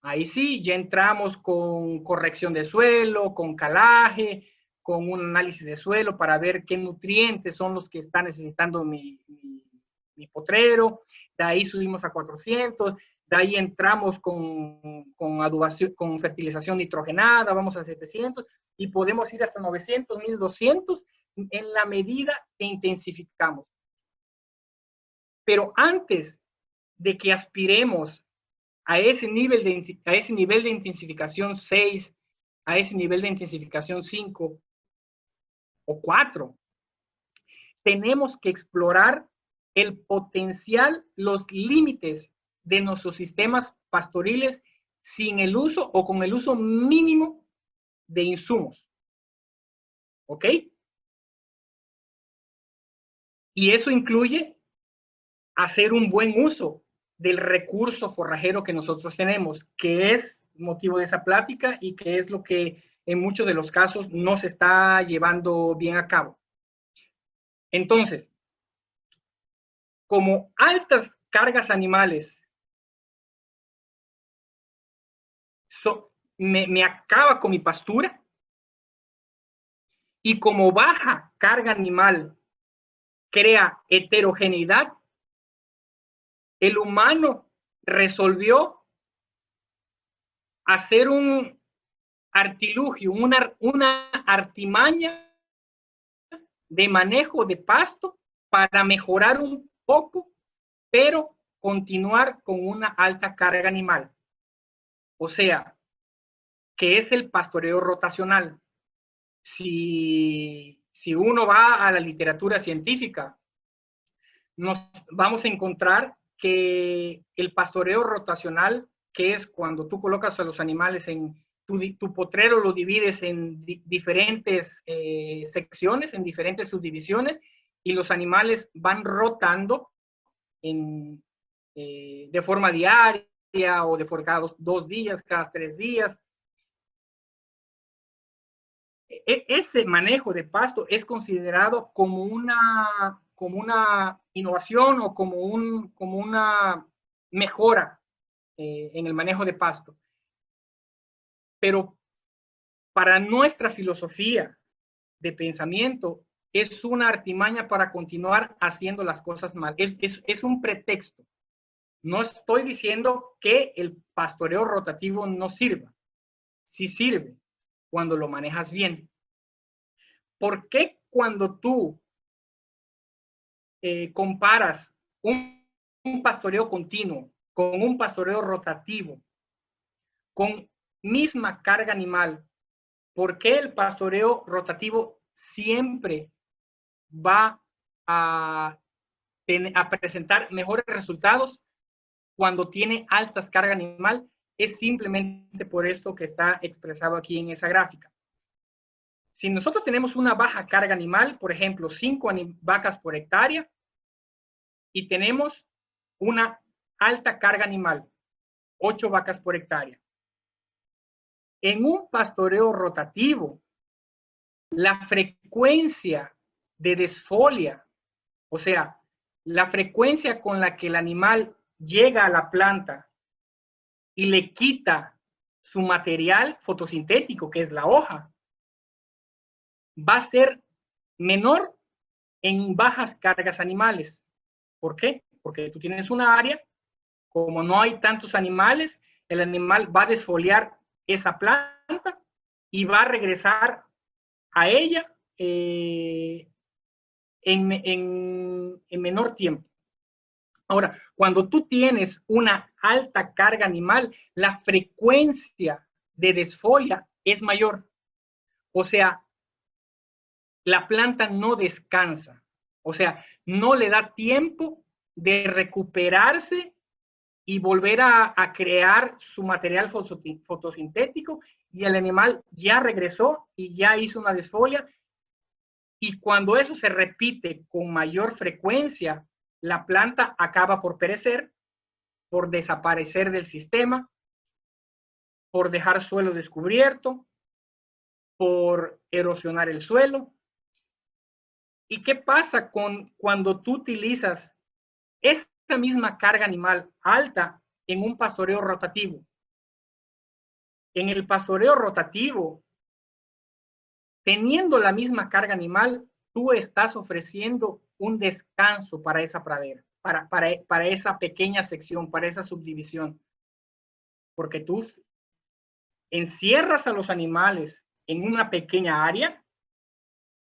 Ahí sí, ya entramos con corrección de suelo, con calaje, con un análisis de suelo para ver qué nutrientes son los que está necesitando mi potrero. De ahí subimos a 400, de ahí entramos con adubación, con fertilización nitrogenada, vamos a 700 y podemos ir hasta 900, 1200 en la medida que intensificamos. Pero antes de que aspiremos a ese nivel de intensificación 6, a ese nivel de intensificación 5 o 4, tenemos que explorar el potencial, los límites de nuestros sistemas pastoriles sin el uso o con el uso mínimo de insumos. ¿Ok? Y eso incluye hacer un buen uso del recurso forrajero que nosotros tenemos, que es motivo de esa plática y que es lo que en muchos de los casos no se está llevando bien a cabo. Entonces, como altas cargas animales me acaba con mi pastura, y como baja carga animal crea heterogeneidad, el humano resolvió hacer un artilugio, una artimaña de manejo de pasto para mejorar un poco, pero continuar con una alta carga animal. O sea, que es el pastoreo rotacional. Si uno va a la literatura científica, nos vamos a encontrar que el pastoreo rotacional, que es cuando tú colocas a los animales en tu potrero, lo divides en diferentes secciones, en diferentes subdivisiones, y los animales van rotando de forma diaria o de forma cada 2 días, cada 3 días. Ese manejo de pasto es considerado como una innovación o como una mejora en el manejo de pasto. Pero para nuestra filosofía de pensamiento es una artimaña para continuar haciendo las cosas mal. Es un pretexto. No estoy diciendo que el pastoreo rotativo no sirva. Sí sirve cuando lo manejas bien. ¿Por qué cuando tú comparas un pastoreo continuo con un pastoreo rotativo, con misma carga animal, por qué el pastoreo rotativo siempre va a presentar mejores resultados cuando tiene altas cargas animal? Es simplemente por esto que está expresado aquí en esa gráfica. Si nosotros tenemos una baja carga animal, por ejemplo, 5 vacas por hectárea, y tenemos una alta carga animal, 8 vacas por hectárea. En un pastoreo rotativo, la frecuencia de desfolia, o sea, la frecuencia con la que el animal llega a la planta y le quita su material fotosintético, que es la hoja, va a ser menor en bajas cargas animales. ¿Por qué? Porque tú tienes una área, como no hay tantos animales, el animal va a desfoliar esa planta y va a regresar a ella en menor tiempo. Ahora, cuando tú tienes una alta carga animal, la frecuencia de desfolia es mayor. O sea, la planta no descansa. O sea, no le da tiempo de recuperarse y volver a crear su material fotosintético, y el animal ya regresó y ya hizo una desfolia. Y cuando eso se repite con mayor frecuencia, la planta acaba por perecer, por desaparecer del sistema, por dejar suelo descubierto, por erosionar el suelo. ¿Y qué pasa cuando tú utilizas esta misma carga animal alta en un pastoreo rotativo? En el pastoreo rotativo, teniendo la misma carga animal, tú estás ofreciendo un descanso para esa pradera, para esa pequeña sección, para esa subdivisión. Porque tú encierras a los animales en una pequeña área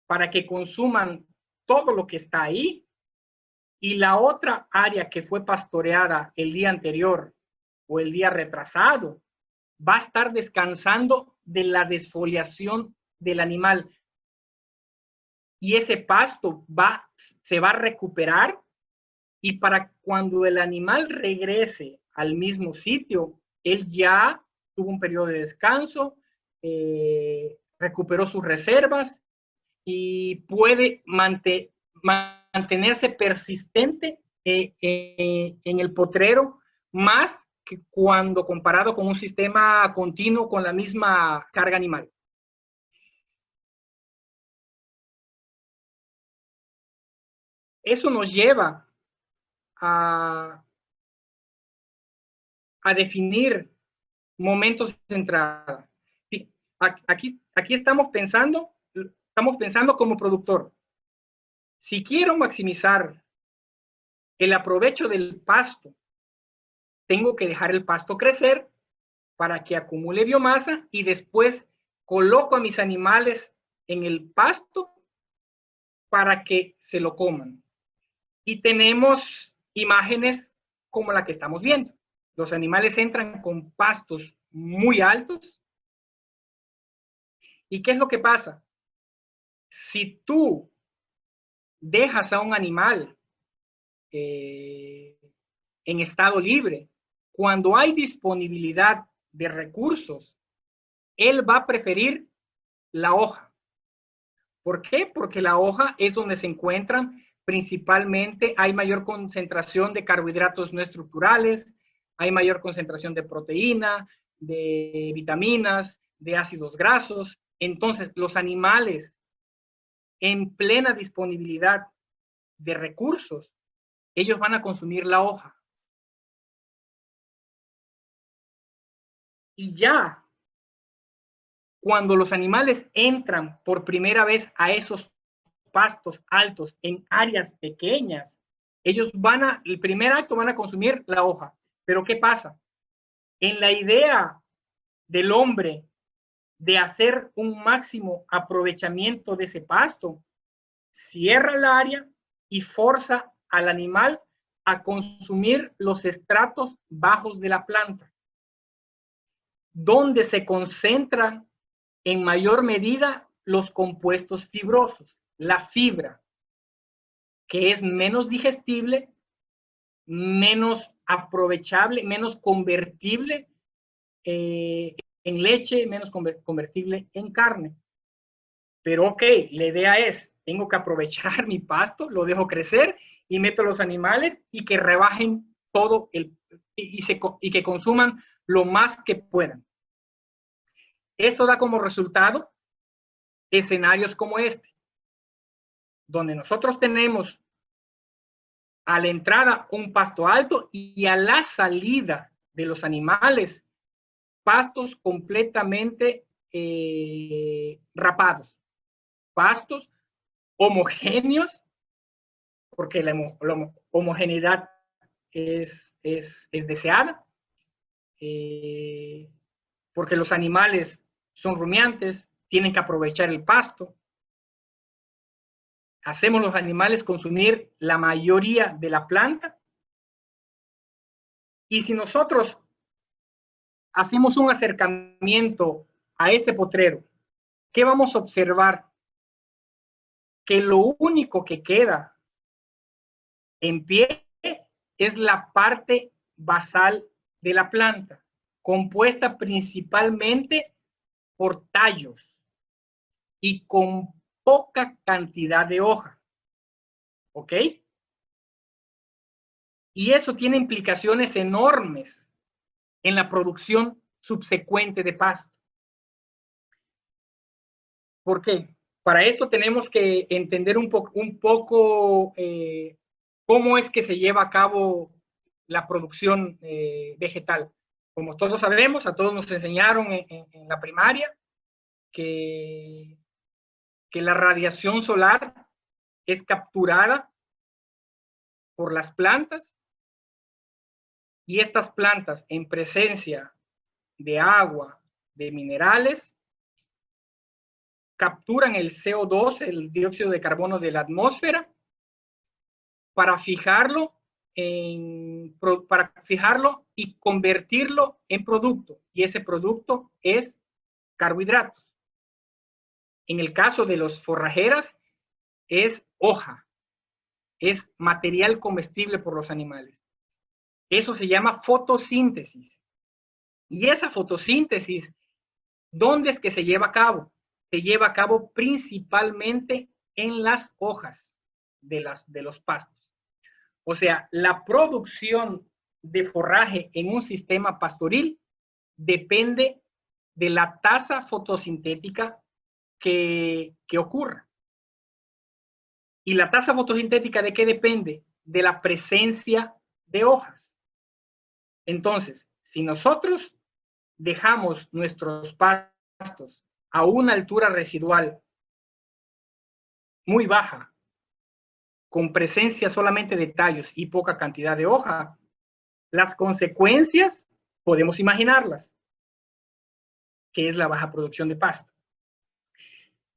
para que consuman todo lo que está ahí, y la otra área que fue pastoreada el día anterior o el día retrasado va a estar descansando de la desfoliación del animal. Y ese pasto se va a recuperar, y para cuando el animal regrese al mismo sitio, él ya tuvo un periodo de descanso, recuperó sus reservas y puede mantenerse persistente en el potrero, más que cuando comparado con un sistema continuo con la misma carga animal. Eso nos lleva a definir momentos de entrada. Aquí estamos pensando como productor. Si quiero maximizar el aprovecho del pasto tengo que dejar el pasto crecer para que acumule biomasa y después coloco a mis animales en el pasto para que se lo coman. Y tenemos imágenes como la que estamos viendo. Los animales entran con pastos muy altos. ¿Y qué es lo que pasa? Si tú dejas a un animal en estado libre, cuando hay disponibilidad de recursos, él va a preferir la hoja. ¿Por qué? Porque la hoja es donde se encuentran principalmente, hay mayor concentración de carbohidratos no estructurales, hay mayor concentración de proteína, de vitaminas, de ácidos grasos. Entonces, los animales en plena disponibilidad de recursos, ellos van a consumir la hoja. Y ya, cuando los animales entran por primera vez a esos pastos altos en áreas pequeñas, ellos el primer acto van a consumir la hoja. Pero ¿qué pasa? En la idea del hombre de hacer un máximo aprovechamiento de ese pasto, cierra el área y forza al animal a consumir los estratos bajos de la planta, donde se concentran en mayor medida los compuestos fibrosos, la fibra, que es menos digestible, menos aprovechable, menos convertible en leche, menos convertible en carne. Pero ok, la idea es, tengo que aprovechar mi pasto, lo dejo crecer y meto los animales y que rebajen todo y que consuman lo más que puedan. Esto da como resultado escenarios como este, donde nosotros tenemos a la entrada un pasto alto y a la salida de los animales pastos completamente rapados, pastos homogéneos, porque la homogeneidad es deseada, porque los animales son rumiantes, tienen que aprovechar el pasto. Hacemos los animales consumir la mayoría de la planta. Y si nosotros hacemos un acercamiento a ese potrero, ¿qué vamos a observar? Que lo único que queda en pie es la parte basal de la planta, compuesta principalmente por tallos y con poca cantidad de hoja. ¿Ok? Y eso tiene implicaciones enormes en la producción subsecuente de pasto. ¿Por qué? Para esto tenemos que entender un poco cómo es que se lleva a cabo la producción vegetal. Como todos sabemos, a todos nos enseñaron en la primaria que la radiación solar es capturada por las plantas y estas plantas en presencia de agua, de minerales, capturan el CO2, el dióxido de carbono de la atmósfera, para fijarlo y convertirlo en producto. Y ese producto es carbohidratos. En el caso de los forrajeras, es hoja, es material comestible por los animales. Eso se llama fotosíntesis. Y esa fotosíntesis, ¿dónde es que se lleva a cabo? Se lleva a cabo principalmente en las hojas de los pastos. O sea, la producción de forraje en un sistema pastoril depende de la tasa fotosintética que ocurra. ¿Y la tasa fotosintética de qué depende? De la presencia de hojas. Entonces, si nosotros dejamos nuestros pastos a una altura residual muy baja, con presencia solamente de tallos y poca cantidad de hoja, Las consecuencias podemos imaginarlas, que es la baja producción de pasto.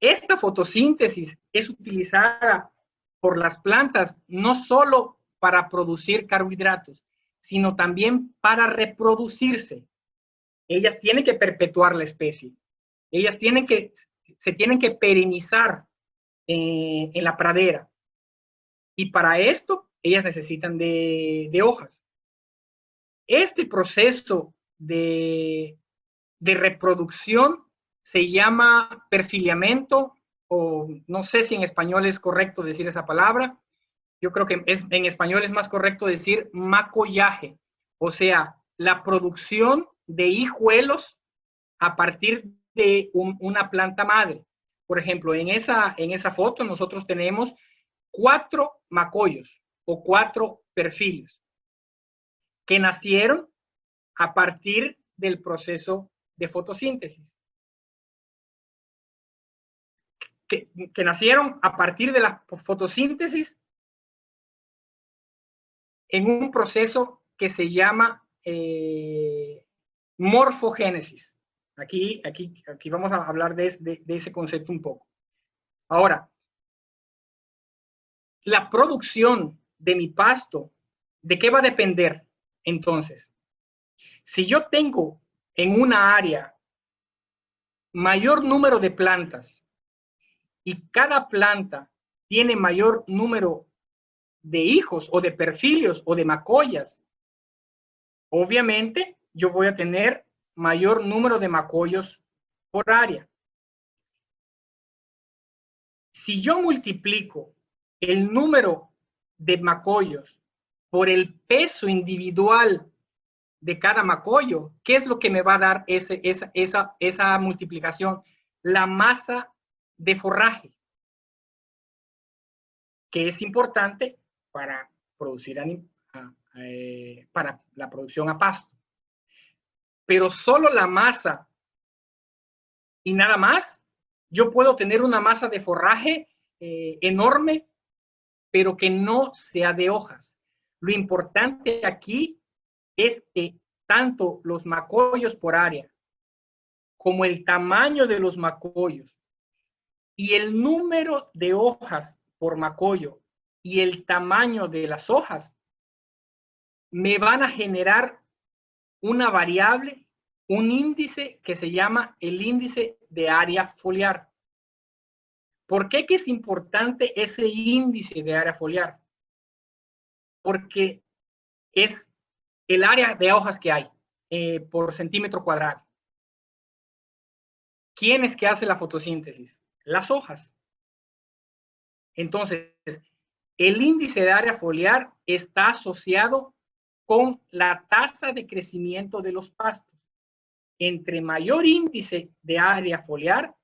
Esta fotosíntesis es utilizada por las plantas no solo para producir carbohidratos, sino también para reproducirse. Ellas tienen que perpetuar la especie. Ellas se tienen que perenizar en la pradera. Y para esto, ellas necesitan de hojas. Este proceso de reproducción se llama perfiliamiento, o no sé si en español es correcto decir esa palabra. Yo creo que en español es más correcto decir macollaje, o sea, la producción de hijuelos a partir de una planta madre. Por ejemplo, en esa foto nosotros tenemos 4 macollos o 4 perfiles que nacieron a partir del proceso de fotosíntesis. Que nacieron a partir de la fotosíntesis en un proceso que se llama morfogénesis. Aquí vamos a hablar de ese concepto un poco. Ahora, la producción de mi pasto, ¿de qué va a depender? Entonces, si yo tengo en una área mayor número de plantas y cada planta tiene mayor número de hijos o de perfilios o de macollas, obviamente yo voy a tener mayor número de macollos por área. Si yo multiplico el número de macollos por el peso individual de cada macollo, ¿qué es lo que me va a dar esa multiplicación? La masa de forraje, que es importante para producir para la producción a pasto. Pero solo la masa y nada más, yo puedo tener una masa de forraje enorme, pero que no sea de hojas. Lo importante aquí es que tanto los macollos por área como el tamaño de los macollos y el número de hojas por macollo y el tamaño de las hojas me van a generar una variable, un índice que se llama el índice de área foliar. ¿Por qué que es importante ese índice de área foliar? Porque es el área de hojas que hay por centímetro cuadrado. ¿Quién es que hace la fotosíntesis? Las hojas. Entonces, el índice de área foliar está asociado con la tasa de crecimiento de los pastos. Entre mayor índice de área foliar,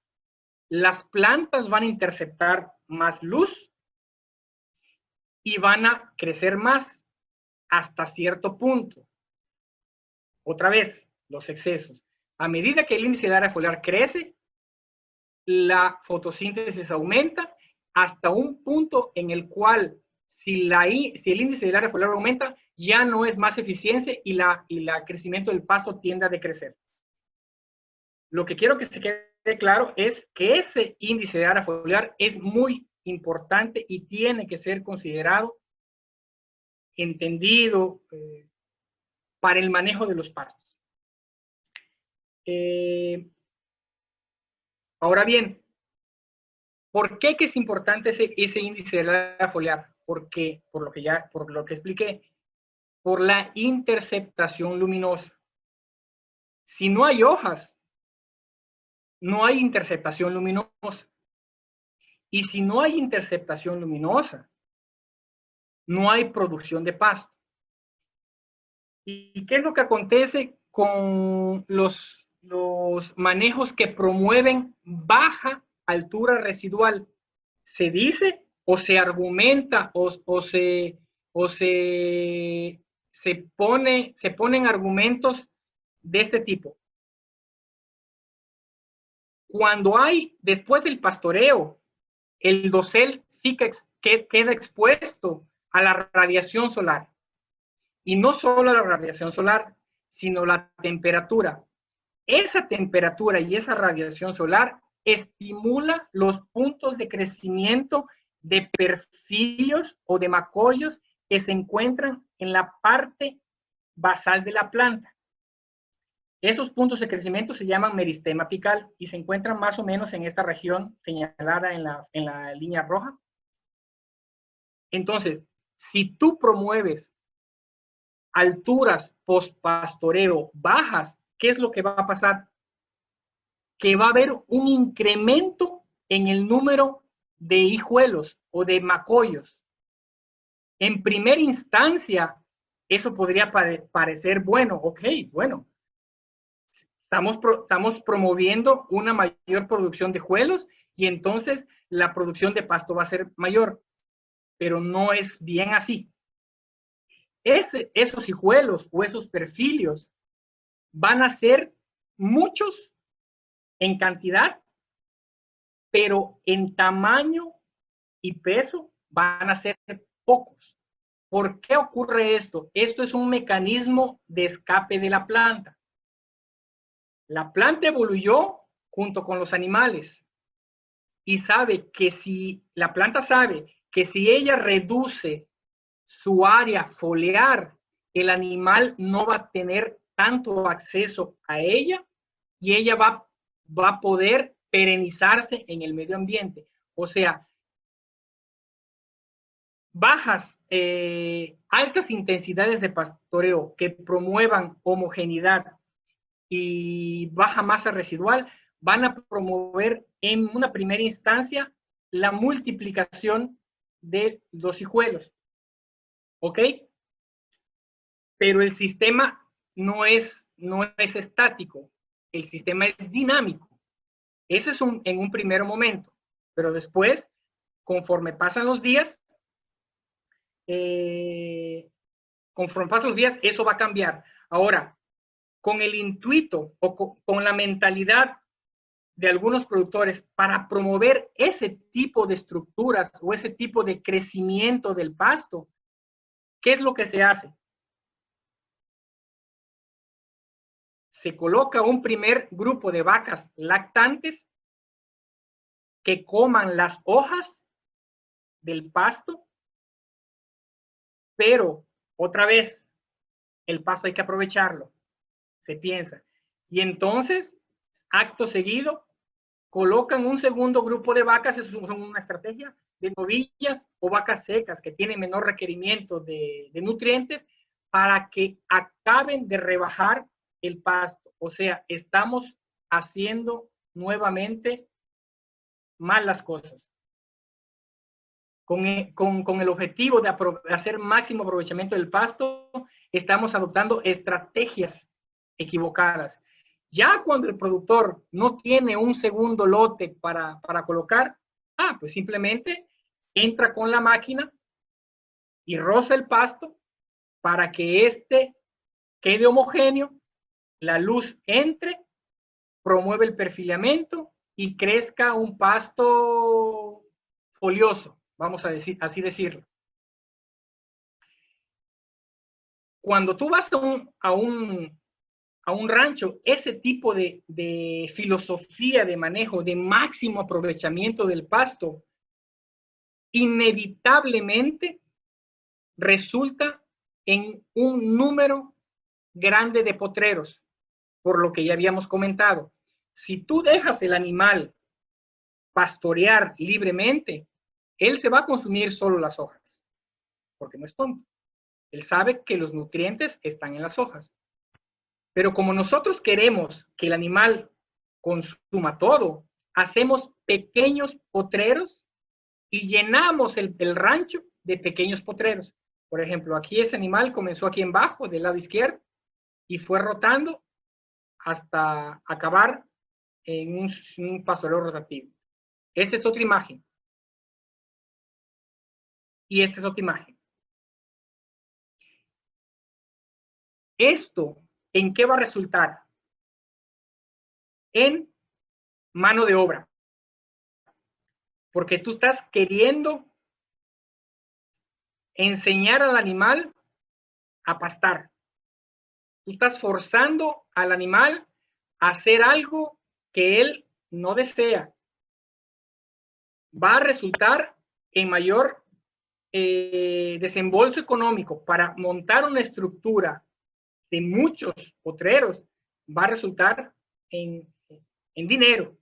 las plantas van a interceptar más luz y van a crecer más hasta cierto punto. Otra vez, los excesos. A medida que el índice de área foliar crece, la fotosíntesis aumenta hasta un punto en el cual si el índice del área foliar aumenta, ya no es más eficiente y el crecimiento del pasto tiende a decrecer. Lo que quiero que se quede claro es que ese índice de área foliar es muy importante y tiene que ser considerado, entendido para el manejo de los pastos. Ahora bien, ¿por qué que es importante ese índice de área foliar? Porque, por lo que expliqué, por la interceptación luminosa. Si no hay hojas, no hay interceptación luminosa. Y si no hay interceptación luminosa, no hay producción de pasto. ¿Y qué es lo que acontece con los manejos que promueven baja altura residual? Se dice o se argumenta o se ponen argumentos de este tipo. Cuando después del pastoreo, el dosel sí queda expuesto a la radiación solar. Y no solo la radiación solar, sino la temperatura. Esa temperatura y esa radiación solar estimula los puntos de crecimiento de perfilios o de macollos que se encuentran en la parte basal de la planta. Esos puntos de crecimiento se llaman meristema apical y se encuentran más o menos en esta región señalada en la línea roja. Entonces, si tú promueves alturas post-pastoreo bajas, ¿qué es lo que va a pasar? Que va a haber un incremento en el número de hijuelos o de macollos. En primera instancia, eso podría parecer bueno, ok, bueno. Estamos promoviendo una mayor producción de hijuelos y entonces la producción de pasto va a ser mayor, pero no es bien así. Esos hijuelos o esos perfilios van a ser muchos en cantidad, pero en tamaño y peso van a ser pocos. ¿Por qué ocurre esto? Esto es un mecanismo de escape de la planta. La planta evoluyó junto con los animales y sabe que si la planta sabe que si ella reduce su área foliar, el animal no va a tener tanto acceso a ella y ella va a poder perenizarse en el medio ambiente. O sea, bajas, altas intensidades de pastoreo que promuevan homogeneidad y baja masa residual van a promover en una primera instancia la multiplicación de los hijuelos. ¿Ok? Pero el sistema no es estático, el sistema es dinámico. Eso es en un primer momento, pero después, conforme pasan los días, eso va a cambiar. Ahora, con el intuito o con la mentalidad de algunos productores para promover ese tipo de estructuras o ese tipo de crecimiento del pasto, ¿qué es lo que se hace? Se coloca un primer grupo de vacas lactantes que coman las hojas del pasto, pero otra vez, el pasto hay que aprovecharlo, se piensa. Y entonces, acto seguido, colocan un segundo grupo de vacas, eso es una estrategia, de novillas o vacas secas que tienen menor requerimiento de nutrientes para que acaben de rebajar el pasto. O sea, estamos haciendo nuevamente mal las cosas. Con el objetivo de hacer máximo aprovechamiento del pasto, estamos adoptando estrategias equivocadas. Ya cuando el productor no tiene un segundo lote para colocar, pues simplemente entra con la máquina y roza el pasto para que éste quede homogéneo, la luz entre, promueve el perfilamiento y crezca un pasto folioso, vamos a decir, así decirlo. Cuando tú vas a un rancho, ese tipo de filosofía de manejo, de máximo aprovechamiento del pasto, inevitablemente resulta en un número grande de potreros, por lo que ya habíamos comentado. Si tú dejas el animal pastorear libremente, él se va a consumir solo las hojas, porque no es tonto. Él sabe que los nutrientes están en las hojas. Pero como nosotros queremos que el animal consuma todo, hacemos pequeños potreros y llenamos el rancho de pequeños potreros. Por ejemplo, aquí ese animal comenzó aquí en bajo, del lado izquierdo, y fue rotando hasta acabar en un pastoreo rotativo. Esta es otra imagen. Y esta es otra imagen. ¿Esto en qué va a resultar? En mano de obra. Porque tú estás queriendo enseñar al animal a pastar. Tú estás forzando al animal a hacer algo que él no desea. Va a resultar en mayor desembolso económico para montar una estructura de muchos potreros, va a resultar en dinero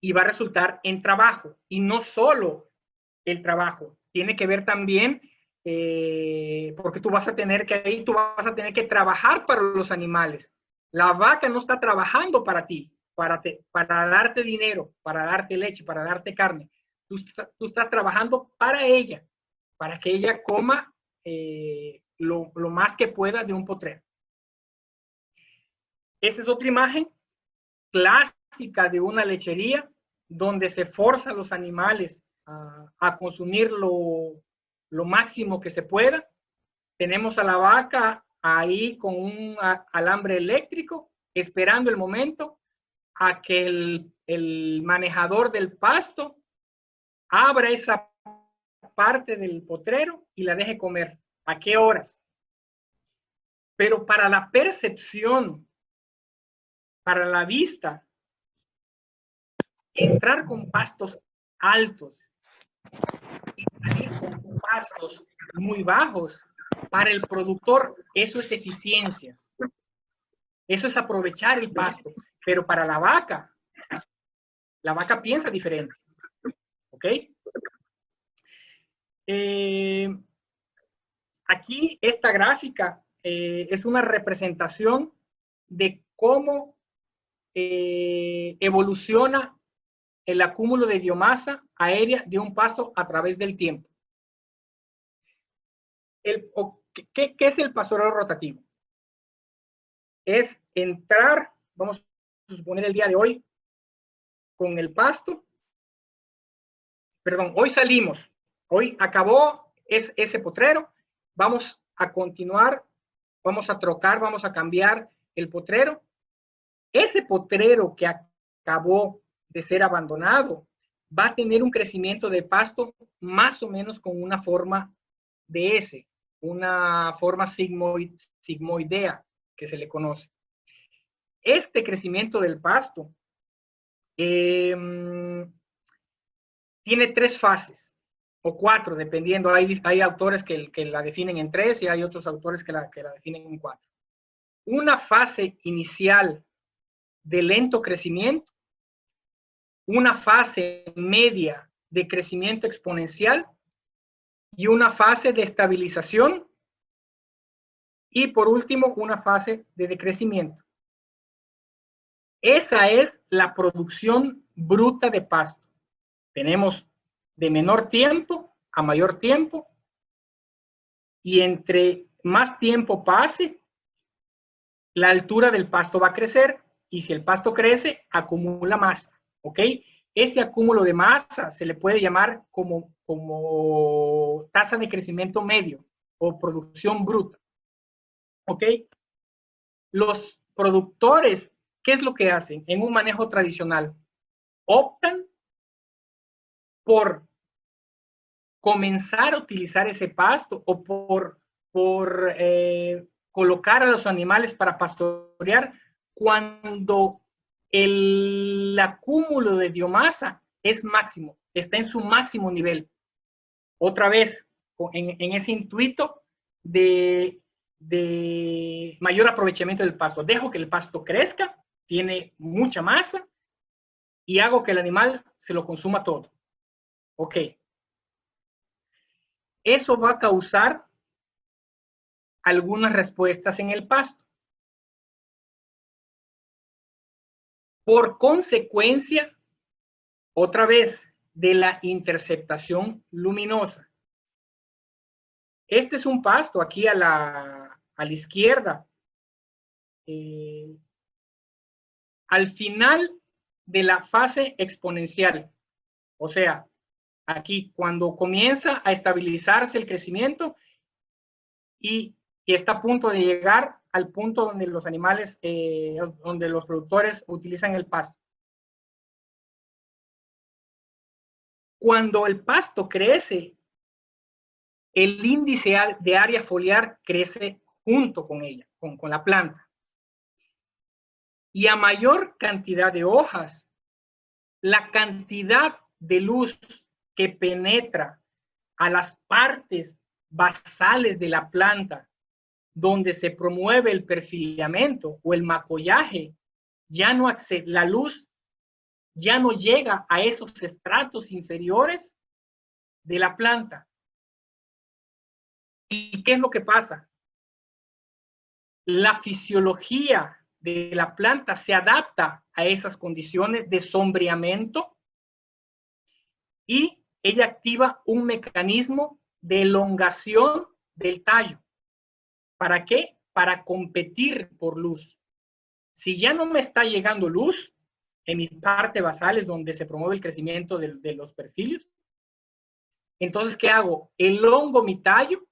y va a resultar en trabajo. Y no solo el trabajo, tiene que ver también porque tú vas a tener que trabajar para los animales. La vaca no está trabajando para ti, para darte dinero, para darte leche, para darte carne. Tú estás trabajando para ella, para que ella coma lo más que pueda de un potrero. Esa es otra imagen clásica de una lechería donde se forza a los animales a consumir lo máximo que se pueda. Tenemos a la vaca ahí con un alambre eléctrico, esperando el momento a que el manejador del pasto abra esa parte del potrero y la deje comer. ¿A qué horas? Pero para la percepción, para la vista, entrar con pastos altos y salir con pastos muy bajos, para el productor eso es eficiencia. Eso es aprovechar el pasto. Pero para la vaca piensa diferente. ¿Ok? Aquí esta gráfica es una representación de cómo evoluciona el acúmulo de biomasa aérea de un pasto a través del tiempo. ¿Qué es el pastoreo rotativo? Es entrar, vamos a suponer el día de hoy, con el pasto. Perdón, hoy salimos, hoy acabó ese potrero, vamos a continuar, vamos a trocar, vamos a cambiar el potrero. Ese potrero que acabó de ser abandonado va a tener un crecimiento de pasto más o menos con una forma de S, una forma sigmoidea que se le conoce. Este crecimiento del pasto tiene 3 fases o 4, dependiendo. Hay autores que la definen en 3 y hay otros autores que la definen en 4. Una fase inicial de lento crecimiento, una fase media de crecimiento exponencial y una fase de estabilización y por último una fase de decrecimiento. Esa es la producción bruta de pasto. Tenemos de menor tiempo a mayor tiempo y entre más tiempo pase, la altura del pasto va a crecer y si el pasto crece, acumula masa, ¿ok? Ese acúmulo de masa se le puede llamar como tasa de crecimiento medio o producción bruta, ¿ok? Los productores, ¿qué es lo que hacen en un manejo tradicional? Optan por comenzar a utilizar ese pasto o por colocar a los animales para pastorear cuando el acúmulo de biomasa es máximo, está en su máximo nivel. Otra vez, en ese intuito de mayor aprovechamiento del pasto. Dejo que el pasto crezca, tiene mucha masa y hago que el animal se lo consuma todo. Ok. Eso va a causar algunas respuestas en el pasto. Por consecuencia, otra vez, de la interceptación luminosa. Este es un pasto aquí a la izquierda. Al final de la fase exponencial, o sea, aquí cuando comienza a estabilizarse el crecimiento y está a punto de llegar al punto donde los animales, donde los productores utilizan el pasto. Cuando el pasto crece, el índice de área foliar crece junto con ella, con la planta. Y a mayor cantidad de hojas, la cantidad de luz que penetra a las partes basales de la planta, donde se promueve el perfilamiento o el macollaje, ya no accede, la luz ya no llega a esos estratos inferiores de la planta. ¿Y qué es lo que pasa? La fisiología de la planta se adapta a esas condiciones de sombreamiento y ella activa un mecanismo de elongación del tallo. ¿Para qué? Para competir por luz. Si ya no me está llegando luz en mis partes basales donde se promueve el crecimiento de los perfilios, entonces, ¿qué hago? Elongo mi tallo,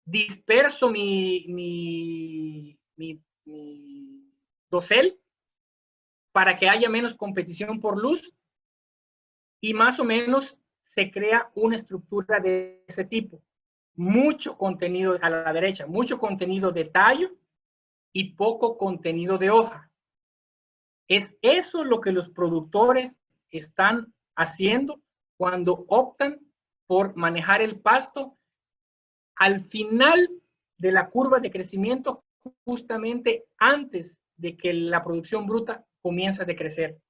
disperso mi dosel para que haya menos competición por luz y más o menos se crea una estructura de ese tipo. Mucho contenido a la derecha, mucho contenido de tallo y poco contenido de hoja. Es eso lo que los productores están haciendo cuando optan por manejar el pasto al final de la curva de crecimiento, justamente antes de que la producción bruta comience a decrecer.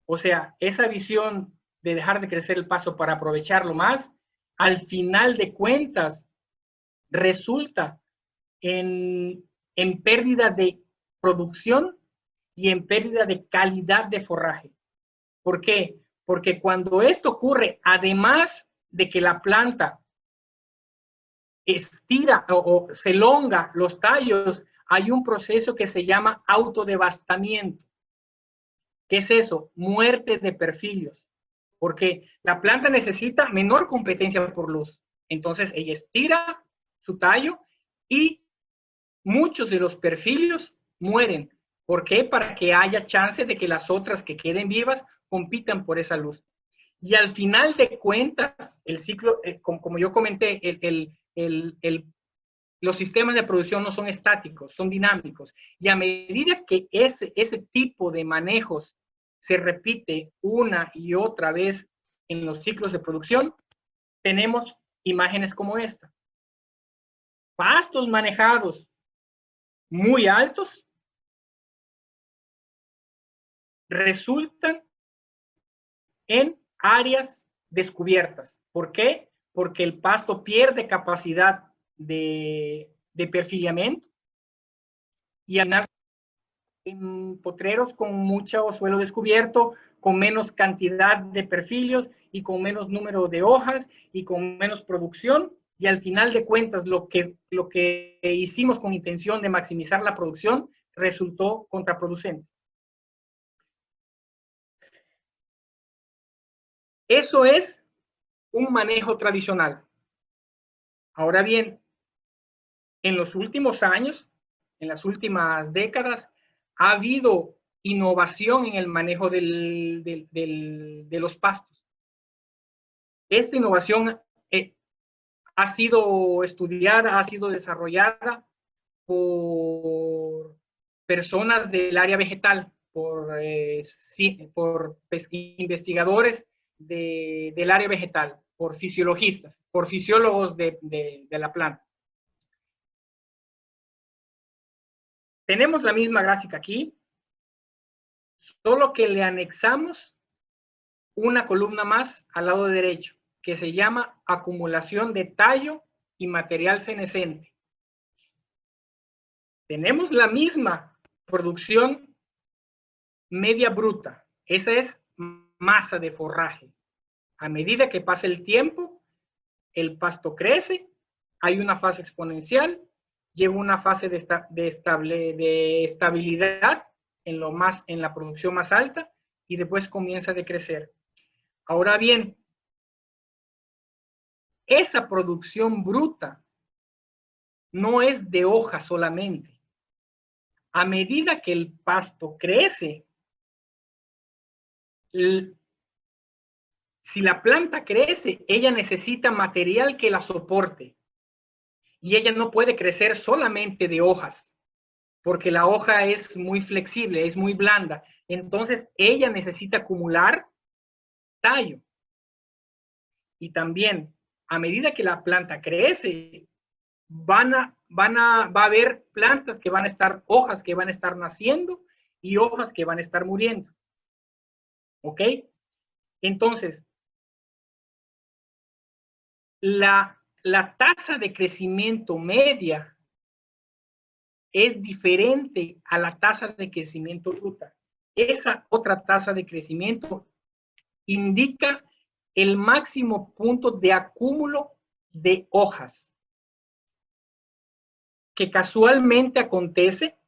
O sea, esa visión de dejar de crecer el pasto para aprovecharlo más, al final de cuentas, resulta en pérdida de producción y en pérdida de calidad de forraje. ¿Por qué? Porque cuando esto ocurre, además de que la planta estira o se elonga los tallos, hay un proceso que se llama autodevastamiento. ¿Qué es eso? Muerte de perfilios. Porque la planta necesita menor competencia por luz. Entonces ella estira su tallo y muchos de los perfilios mueren. ¿Por qué? Para que haya chance de que las otras que queden vivas compitan por esa luz. Y al final de cuentas, el ciclo, como yo comenté, los sistemas de producción no son estáticos, son dinámicos. Y a medida que ese tipo de manejos se repite una y otra vez en los ciclos de producción, tenemos imágenes como esta. Pastos manejados muy altos resultan en áreas descubiertas. ¿Por qué? Porque el pasto pierde capacidad de perfilamiento y en potreros con mucho suelo descubierto, con menos cantidad de perfilios y con menos número de hojas y con menos producción. Y al final de cuentas, lo que hicimos con intención de maximizar la producción resultó contraproducente. Eso es un manejo tradicional. Ahora bien, en los últimos años, en las últimas décadas, ha habido innovación en el manejo de los pastos. Esta innovación ha sido estudiada, ha sido desarrollada por personas del área vegetal, por investigadores del área vegetal, por fisiologistas, por fisiólogos de la planta. Tenemos la misma gráfica aquí, solo que le anexamos una columna más al lado derecho, que se llama acumulación de tallo y material senescente. Tenemos la misma producción media bruta, esa es masa de forraje. A medida que pasa el tiempo, el pasto crece, hay una fase exponencial, llega una fase de estabilidad en la producción más alta y después comienza a decrecer. Ahora bien, esa producción bruta no es de hoja solamente. A medida que el pasto crece, Si la planta crece, ella necesita material que la soporte. Y ella no puede crecer solamente de hojas, porque la hoja es muy flexible, es muy blanda. Entonces, ella necesita acumular tallo. Y también, a medida que la planta crece, va a haber plantas que van a estar, hojas que van a estar naciendo y hojas que van a estar muriendo. ¿Ok? Entonces, la tasa de crecimiento media es diferente a la tasa de crecimiento bruta. Esa otra tasa de crecimiento indica el máximo punto de acúmulo de hojas, que casualmente acontece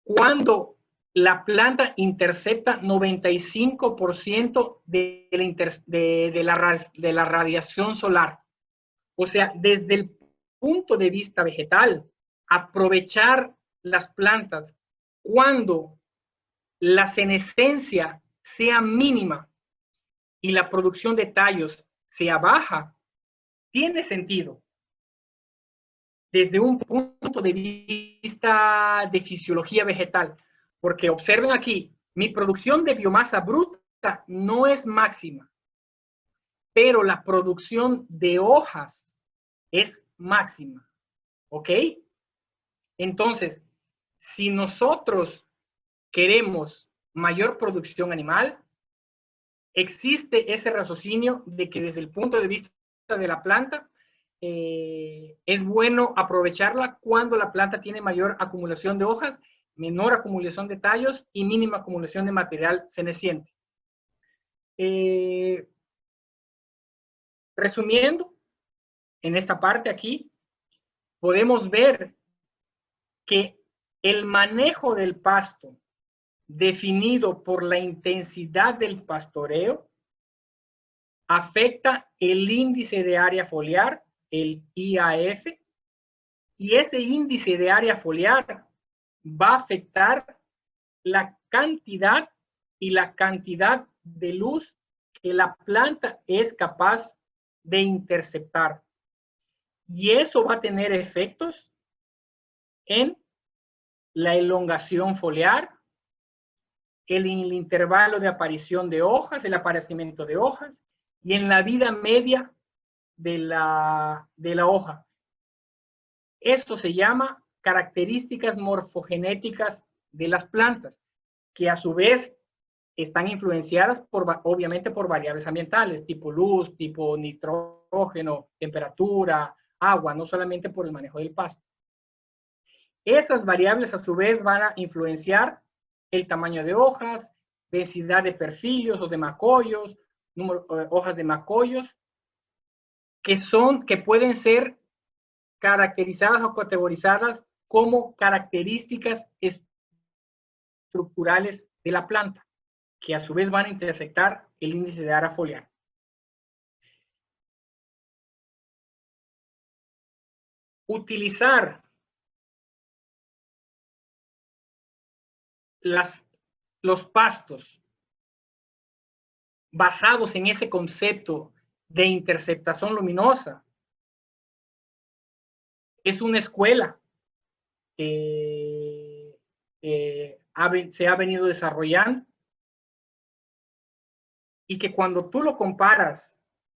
cuando la planta intercepta 95% de la radiación solar. O sea, desde el punto de vista vegetal, aprovechar las plantas cuando la senescencia sea mínima y la producción de tallos sea baja, tiene sentido. Desde un punto de vista de fisiología vegetal, porque observen aquí, mi producción de biomasa bruta no es máxima, pero la producción de hojas es máxima, ¿ok? Entonces, si nosotros queremos mayor producción animal, existe ese raciocinio de que desde el punto de vista de la planta, es bueno aprovecharla cuando la planta tiene mayor acumulación de hojas, menor acumulación de tallos y mínima acumulación de material ceneciente. Resumiendo, en esta parte aquí, podemos ver que el manejo del pasto definido por la intensidad del pastoreo afecta el índice de área foliar, el IAF, y ese índice de área foliar va a afectar la cantidad y la cantidad de luz que la planta es capaz de interceptar. Y eso va a tener efectos en la elongación foliar, el intervalo de aparición de hojas, el aparecimiento de hojas, y en la vida media de la hoja. Esto se llama características morfogenéticas de las plantas, que a su vez están influenciadas obviamente por variables ambientales, tipo luz, tipo nitrógeno, temperatura, agua, no solamente por el manejo del pasto. Esas variables a su vez van a influenciar el tamaño de hojas, densidad de perfilios o de macollos, hojas de macollos, que pueden ser caracterizadas o categorizadas como características estructurales de la planta, que a su vez van a intersectar el índice de área foliar. Utilizar los pastos basados en ese concepto de interceptación luminosa es una escuela que se ha venido desarrollando y que cuando tú lo comparas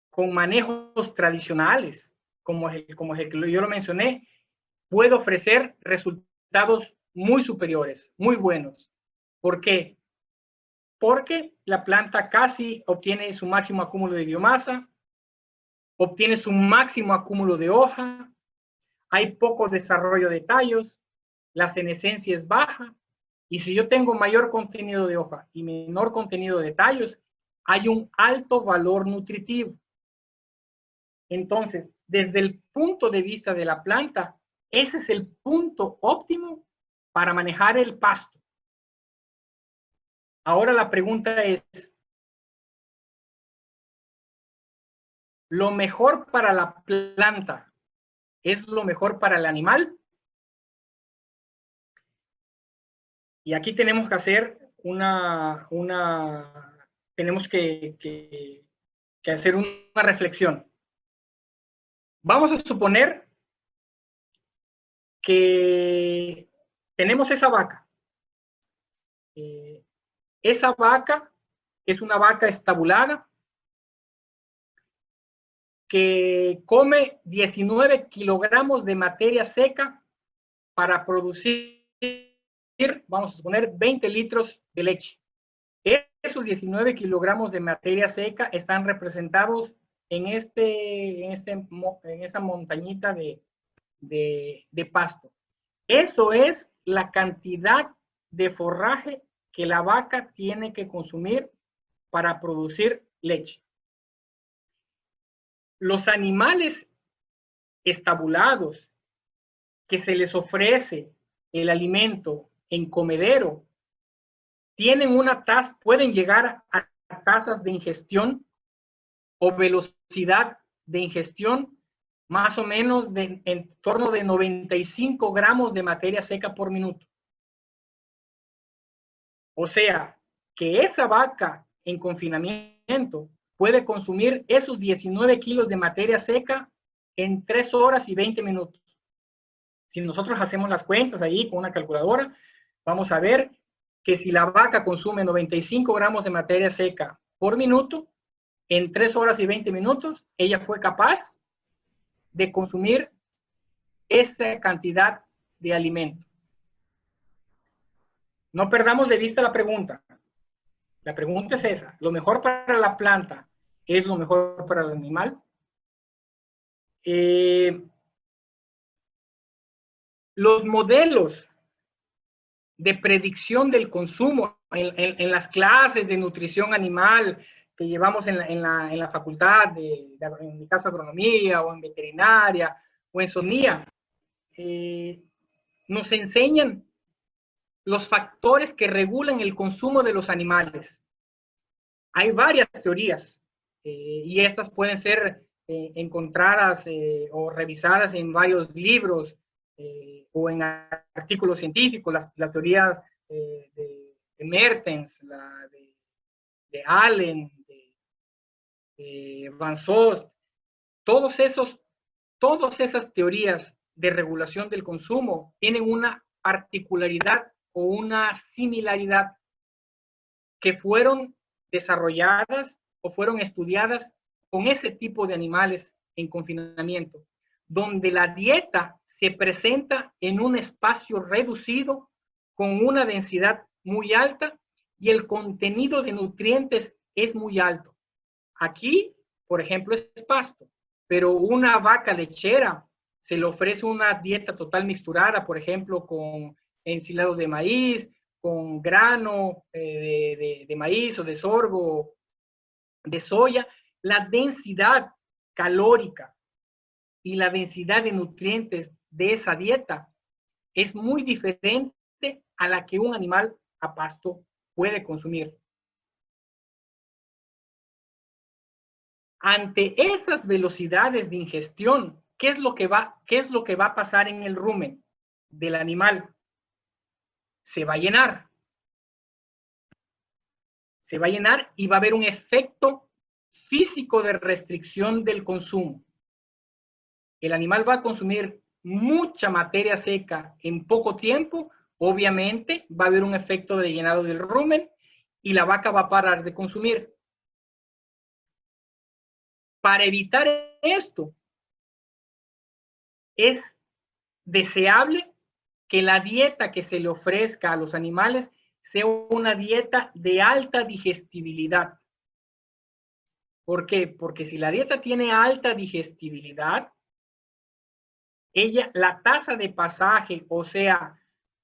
con manejos tradicionales, como el que yo lo mencioné, puede ofrecer resultados muy superiores, muy buenos. ¿Por qué? Porque la planta casi obtiene su máximo acúmulo de biomasa, obtiene su máximo acúmulo de hoja, hay poco desarrollo de tallos, la senescencia es baja, y si yo tengo mayor contenido de hoja y menor contenido de tallos, hay un alto valor nutritivo. Entonces, desde el punto de vista de la planta, ese es el punto óptimo para manejar el pasto. Ahora la pregunta es, ¿lo mejor para la planta es lo mejor para el animal? Y aquí tenemos que hacer tenemos que que hacer una reflexión. Vamos a suponer que tenemos esa vaca. Esa vaca es una vaca estabulada que come 19 kilogramos de materia seca para producir, vamos a suponer, 20 litros de leche. Esos 19 kilogramos de materia seca están representados en esta montañita de pasto. Eso es la cantidad de forraje que la vaca tiene que consumir para producir leche. Los animales estabulados que se les ofrece el alimento en comedero tienen una tasa, pueden llegar a tasas de ingestión o velocidad de ingestión más o menos en torno de 95 gramos de materia seca por minuto. O sea, que esa vaca en confinamiento puede consumir esos 19 kilos de materia seca en 3 horas y 20 minutos. Si nosotros hacemos las cuentas ahí con una calculadora, vamos a ver que si la vaca consume 95 gramos de materia seca por minuto, en 3 horas y 20 minutos, ella fue capaz de consumir esa cantidad de alimento. No perdamos de vista la pregunta. La pregunta es esa: ¿lo mejor para la planta es lo mejor para el animal? Los modelos de predicción del consumo en las clases de nutrición animal que llevamos en la facultad, en mi caso agronomía o en veterinaria o en zoonía, nos enseñan los factores que regulan el consumo de los animales. Hay varias teorías y estas pueden ser encontradas o revisadas en varios libros o en artículos científicos, las teorías de Mertens, de Allen, de Van Soest, todas esas teorías de regulación del consumo tienen una particularidad o una similaridad que fueron desarrolladas o fueron estudiadas con ese tipo de animales en confinamiento, donde la dieta se presenta en un espacio reducido con una densidad muy alta y el contenido de nutrientes es muy alto. Aquí, por ejemplo, es pasto, pero una vaca lechera se le ofrece una dieta total mixturada, por ejemplo, con ensilado de maíz, con grano de maíz o de sorgo, de soya. La densidad calórica y la densidad de nutrientes de esa dieta es muy diferente a la que un animal a pasto puede consumir. Ante esas velocidades de ingestión, ¿qué es lo que va a pasar en el rumen del animal? Se va a llenar. Se va a llenar y va a haber un efecto físico de restricción del consumo. El animal va a consumir mucha materia seca en poco tiempo, obviamente va a haber un efecto de llenado del rumen y la vaca va a parar de consumir. Para evitar esto, es deseable que la dieta que se le ofrezca a los animales sea una dieta de alta digestibilidad. ¿Por qué? Porque si la dieta tiene alta digestibilidad, la tasa de pasaje, o sea,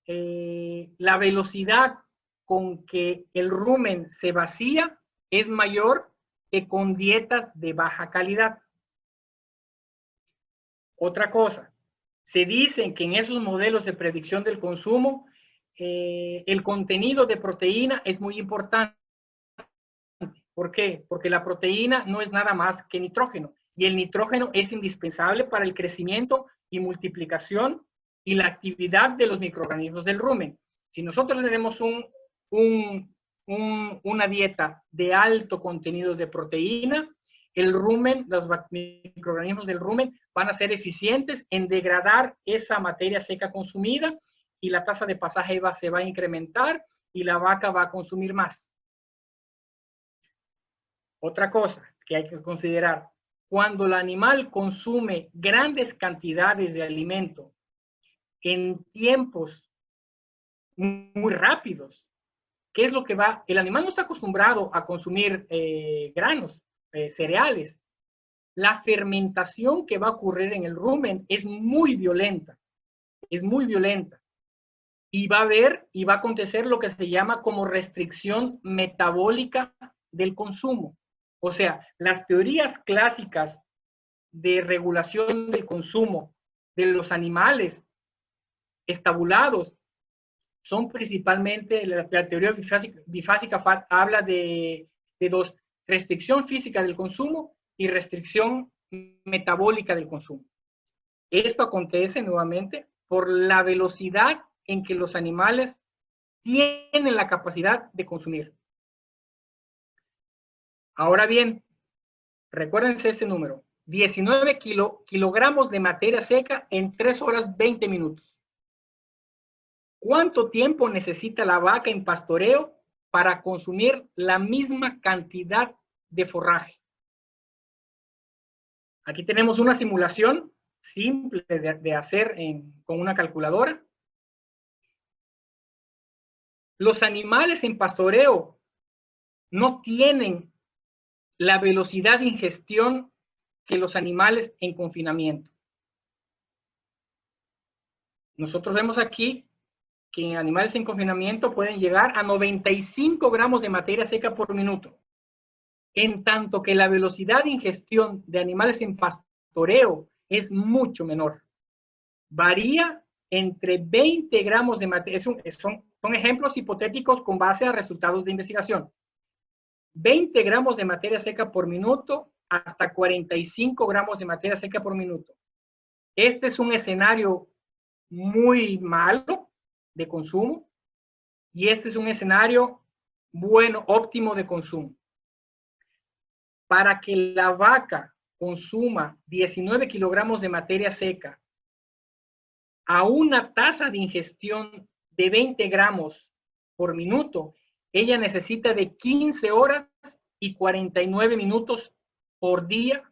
la velocidad con que el rumen se vacía es mayor que con dietas de baja calidad. Otra cosa, se dice que en esos modelos de predicción del consumo, el contenido de proteína es muy importante. ¿Por qué? Porque la proteína no es nada más que nitrógeno, y el nitrógeno es indispensable para el crecimiento y multiplicación y la actividad de los microorganismos del rumen. Si nosotros tenemos una dieta de alto contenido de proteína, el rumen, los microorganismos del rumen van a ser eficientes en degradar esa materia seca consumida y la tasa de pasaje se va a incrementar y la vaca va a consumir más. Otra cosa que hay que considerar, cuando el animal consume grandes cantidades de alimento en tiempos muy rápidos, ¿qué es lo que va? El animal no está acostumbrado a consumir granos, cereales. La fermentación que va a ocurrir en el rumen es muy violenta. Es muy violenta. Y va a acontecer lo que se llama como restricción metabólica del consumo. O sea, las teorías clásicas de regulación del consumo de los animales estabulados son principalmente, la teoría bifásica habla de dos, restricción física del consumo y restricción metabólica del consumo. Esto acontece nuevamente por la velocidad en que los animales tienen la capacidad de consumir. Ahora bien, recuérdense este número, 19 kilogramos de materia seca en 3 horas 20 minutos. ¿Cuánto tiempo necesita la vaca en pastoreo para consumir la misma cantidad de forraje? Aquí tenemos una simulación simple de hacer con una calculadora. Los animales en pastoreo no tienen la velocidad de ingestión que los animales en confinamiento. Nosotros vemos aquí que animales en confinamiento pueden llegar a 95 gramos de materia seca por minuto, en tanto que la velocidad de ingestión de animales en pastoreo es mucho menor. Varía entre 20 gramos de materia, son ejemplos hipotéticos con base a resultados de investigación. 20 gramos de materia seca por minuto hasta 45 gramos de materia seca por minuto. Este es un escenario muy malo de consumo y este es un escenario bueno, óptimo de consumo. Para que la vaca consuma 19 kilogramos de materia seca a una tasa de ingestión de 20 gramos por minuto, ella necesita de 15 horas y 49 minutos por día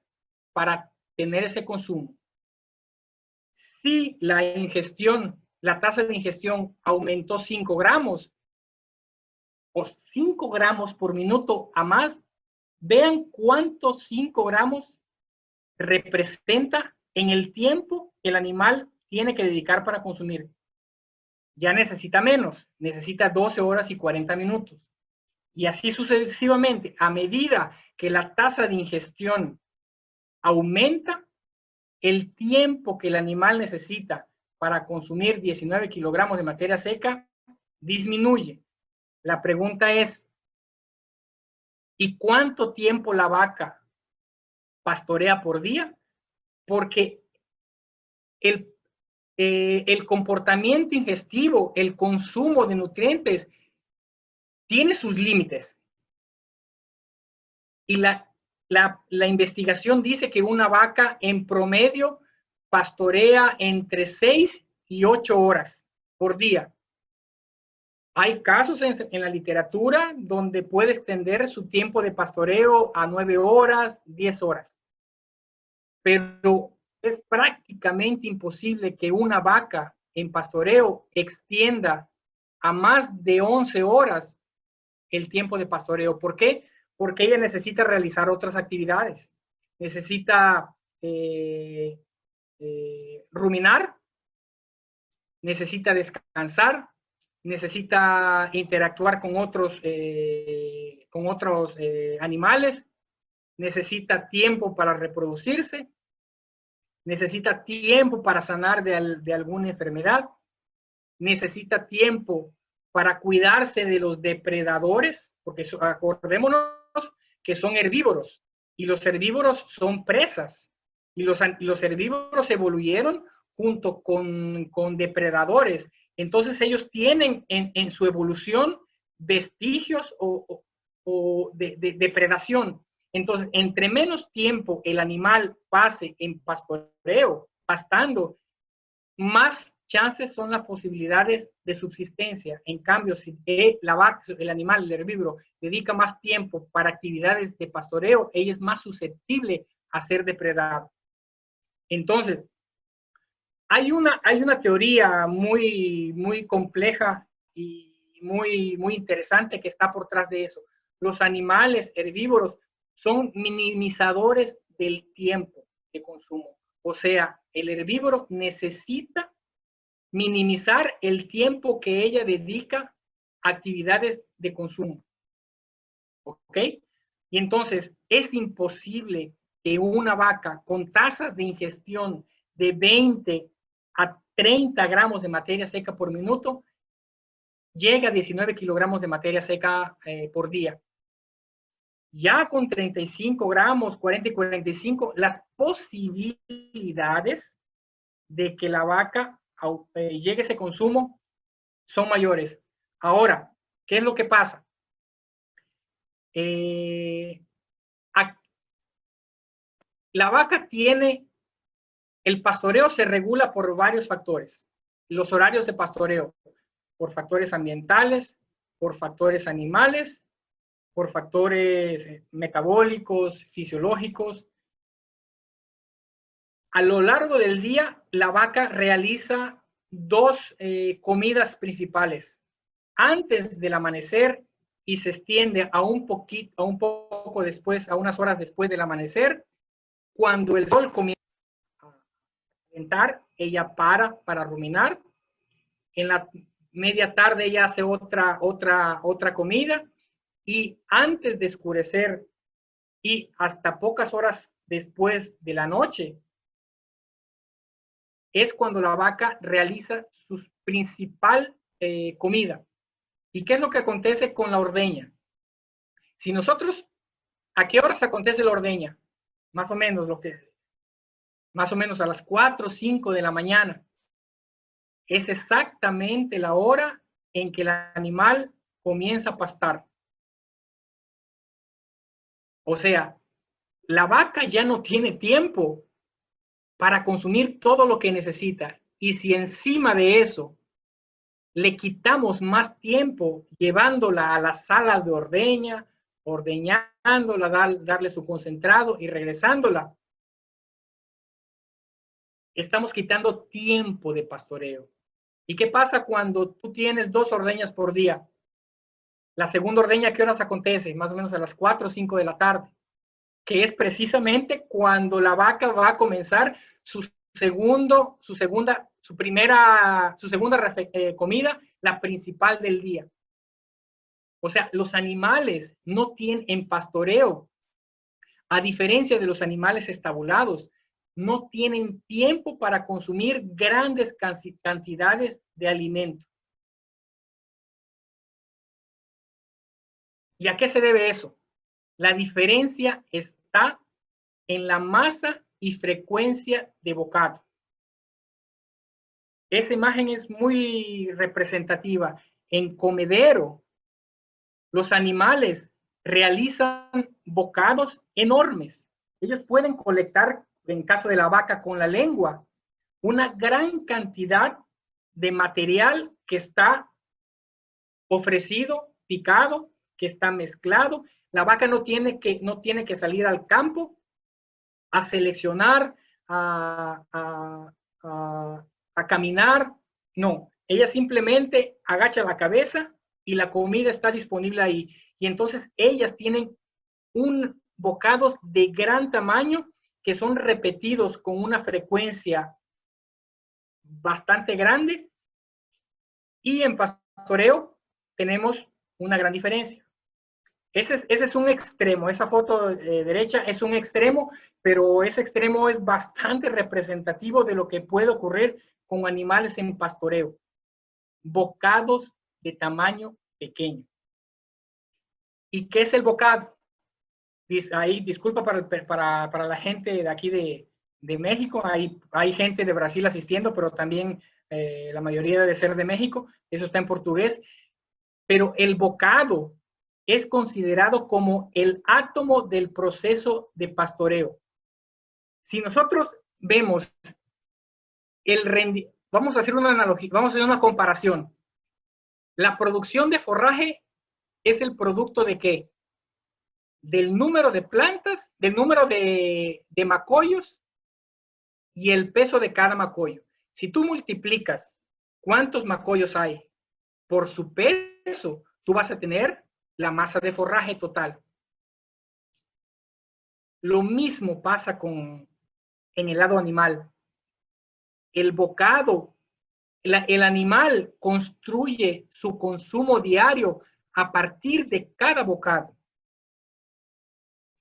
para tener ese consumo. Si la ingestión, la tasa de ingestión aumentó 5 gramos o 5 gramos por minuto a más, vean cuántos 5 gramos representa en el tiempo que el animal tiene que dedicar para consumir. Ya necesita menos, necesita 12 horas y 40 minutos. Y así sucesivamente, a medida que la tasa de ingestión aumenta, el tiempo que el animal necesita para consumir 19 kilogramos de materia seca disminuye. La pregunta es, ¿y cuánto tiempo la vaca pastorea por día? Porque el comportamiento ingestivo, el consumo de nutrientes, tiene sus límites. Y la investigación dice que una vaca en promedio pastorea entre 6 y 8 horas por día. Hay casos en la literatura donde puede extender su tiempo de pastoreo a 9 horas, 10 horas. Pero es prácticamente imposible que una vaca en pastoreo extienda a más de 11 horas el tiempo de pastoreo. ¿Por qué? Porque ella necesita realizar otras actividades. Necesita ruminar, necesita descansar, necesita interactuar con otros animales, necesita tiempo para reproducirse, necesita tiempo para sanar de alguna enfermedad, necesita tiempo para cuidarse de los depredadores, porque acordémonos que son herbívoros, y los herbívoros son presas, y los herbívoros evoluyeron junto con depredadores. Entonces ellos tienen en su evolución vestigios de depredación. Entonces, entre menos tiempo el animal pase en pastoreo, pastando, más chances son las posibilidades de subsistencia. En cambio, si la vaca, el animal, el herbívoro, dedica más tiempo para actividades de pastoreo, ella es más susceptible a ser depredada. Entonces, hay una teoría muy compleja y muy interesante que está por detrás de eso. Los animales herbívoros son minimizadores del tiempo de consumo. O sea, el herbívoro necesita minimizar el tiempo que ella dedica a actividades de consumo. ¿Ok? Y entonces es imposible que una vaca con tasas de ingestión de 20 a 30 gramos de materia seca por minuto llegue a 19 kilogramos de materia seca por día. Ya con 35 gramos, 40 y 45, las posibilidades de que la vaca llegue a ese consumo son mayores. Ahora, ¿qué es lo que pasa? La vaca tiene, el pastoreo se regula por varios factores. Los horarios de pastoreo, por factores ambientales, por factores animales, por factores metabólicos, fisiológicos. A lo largo del día, la vaca realiza dos comidas principales. Antes del amanecer y se extiende a un poco después, a unas horas después del amanecer. Cuando el sol comienza a calentar, ella para ruminar. En la media tarde ella hace otra comida. Y antes de oscurecer y hasta pocas horas después de la noche, es cuando la vaca realiza su principal comida. ¿Y qué es lo que acontece con la ordeña? Si nosotros, ¿a qué horas acontece la ordeña? Más o menos a las 4 o 5 de la mañana. Es exactamente la hora en que el animal comienza a pastar. O sea, la vaca ya no tiene tiempo para consumir todo lo que necesita. Y si encima de eso le quitamos más tiempo llevándola a la sala de ordeña, ordeñándola, darle su concentrado y regresándola, estamos quitando tiempo de pastoreo. ¿Y qué pasa cuando tú tienes 2 ordeñas por día? La segunda ordeña, ¿a qué horas acontece? Más o menos a las 4 o 5 de la tarde, que es precisamente cuando la vaca va a comenzar su segunda comida, la principal del día. O sea, los animales no tienen en pastoreo, a diferencia de los animales estabulados, no tienen tiempo para consumir grandes cantidades de alimento. ¿Y a qué se debe eso? La diferencia está en la masa y frecuencia de bocado. Esa imagen es muy representativa. En comedero, los animales realizan bocados enormes. Ellos pueden colectar, en caso de la vaca con la lengua, una gran cantidad de material que está ofrecido, picado, que está mezclado. La vaca no tiene que salir al campo a seleccionar, a caminar. No, ella simplemente agacha la cabeza y la comida está disponible ahí. Y entonces ellas tienen bocados de gran tamaño que son repetidos con una frecuencia bastante grande. Y en pastoreo tenemos una gran diferencia. Ese es un extremo, esa foto derecha es un extremo, pero ese extremo es bastante representativo de lo que puede ocurrir con animales en pastoreo. Bocados de tamaño pequeño. ¿Y qué es el bocado? Ahí, disculpa para la gente de aquí de México, hay gente de Brasil asistiendo, pero también la mayoría debe ser de México, eso está en portugués. Pero el bocado es considerado como el átomo del proceso de pastoreo. Si nosotros vemos el rendimiento, vamos a hacer una analogía, vamos a hacer una comparación. La producción de forraje es el producto de ¿qué? Del número de plantas, del número de macollos y el peso de cada macollo. Si tú multiplicas cuántos macollos hay por su peso, tú vas a tener la masa de forraje total. Lo mismo pasa en el lado animal. El bocado, el animal construye su consumo diario a partir de cada bocado.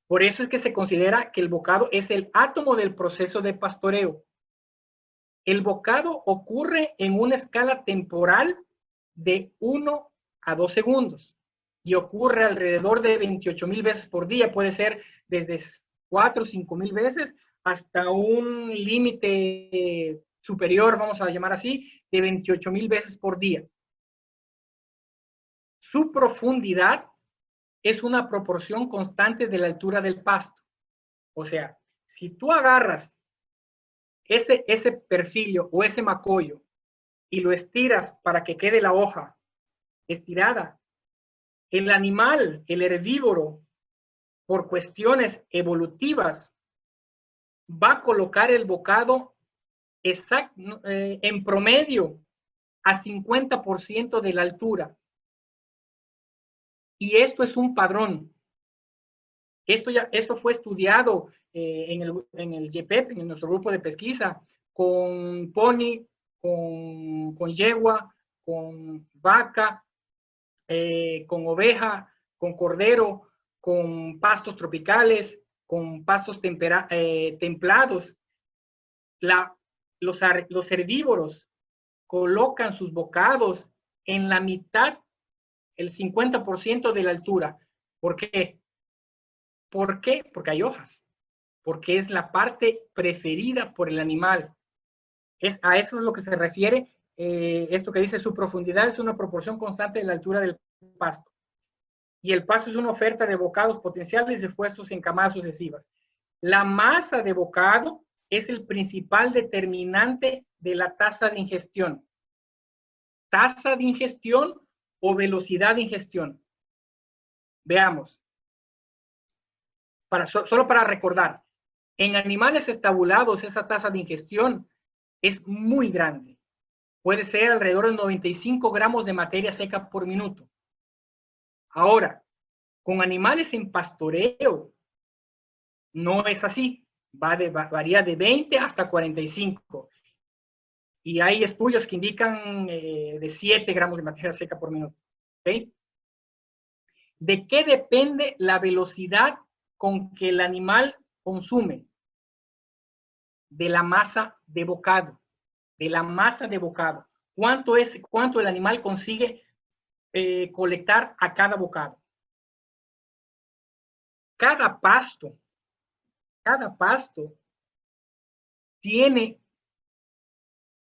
Por eso es que se considera que el bocado es el átomo del proceso de pastoreo. El bocado ocurre en una escala temporal de 1 a 2 segundos y ocurre alrededor de 28,000 veces por día. Puede ser desde 4 o 5,000 veces hasta un límite superior, vamos a llamar así, de 28,000 veces por día. Su profundidad es una proporción constante de la altura del pasto. O sea, si tú agarras ese perfilio o ese macollo y lo estiras para que quede la hoja estirada, el animal, el herbívoro, por cuestiones evolutivas, va a colocar el bocado en promedio a 50% de la altura. Y esto es un padrón. Esto fue estudiado en el YPEP, en nuestro grupo de pesquisa, con pony, con yegua, con vaca, con oveja, con cordero, con pastos tropicales, con pastos templados. Los herbívoros colocan sus bocados en la mitad, el 50% de la altura. ¿Por qué? ¿Por qué? Porque hay hojas. Porque es la parte preferida por el animal. A eso es lo que se refiere esto que dice: su profundidad es una proporción constante de la altura del pasto. Y el pasto es una oferta de bocados potenciales dispuestos en camadas sucesivas. La masa de bocado es el principal determinante de la tasa de ingestión. Tasa de ingestión o velocidad de ingestión. Veamos. Solo para recordar, en animales estabulados esa tasa de ingestión es muy grande. Puede ser alrededor de 95 gramos de materia seca por minuto. Ahora, con animales en pastoreo, no es así. Varía de 20 hasta 45. Y hay estudios que indican de 7 gramos de materia seca por minuto. ¿Okay? ¿De qué depende la velocidad con que el animal consume? De la masa de bocado. De la masa de bocado. ¿Cuánto el animal consigue colectar a cada bocado? Cada pasto tiene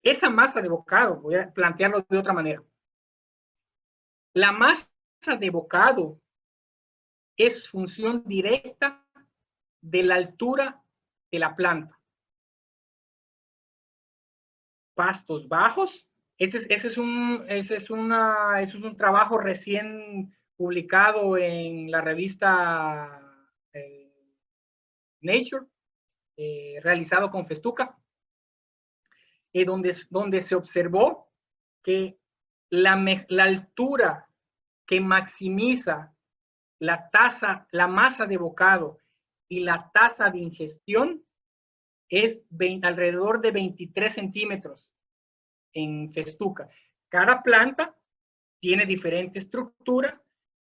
esa masa de bocado. Voy a plantearlo de otra manera. La masa de bocado es función directa de la altura de la planta. Pastos bajos, ese es un trabajo recién publicado en la revista Nature, realizado con Festuca, donde se observó que la altura que maximiza la masa de bocado y la tasa de ingestión es alrededor de 23 centímetros en Festuca. Cada planta tiene diferente estructura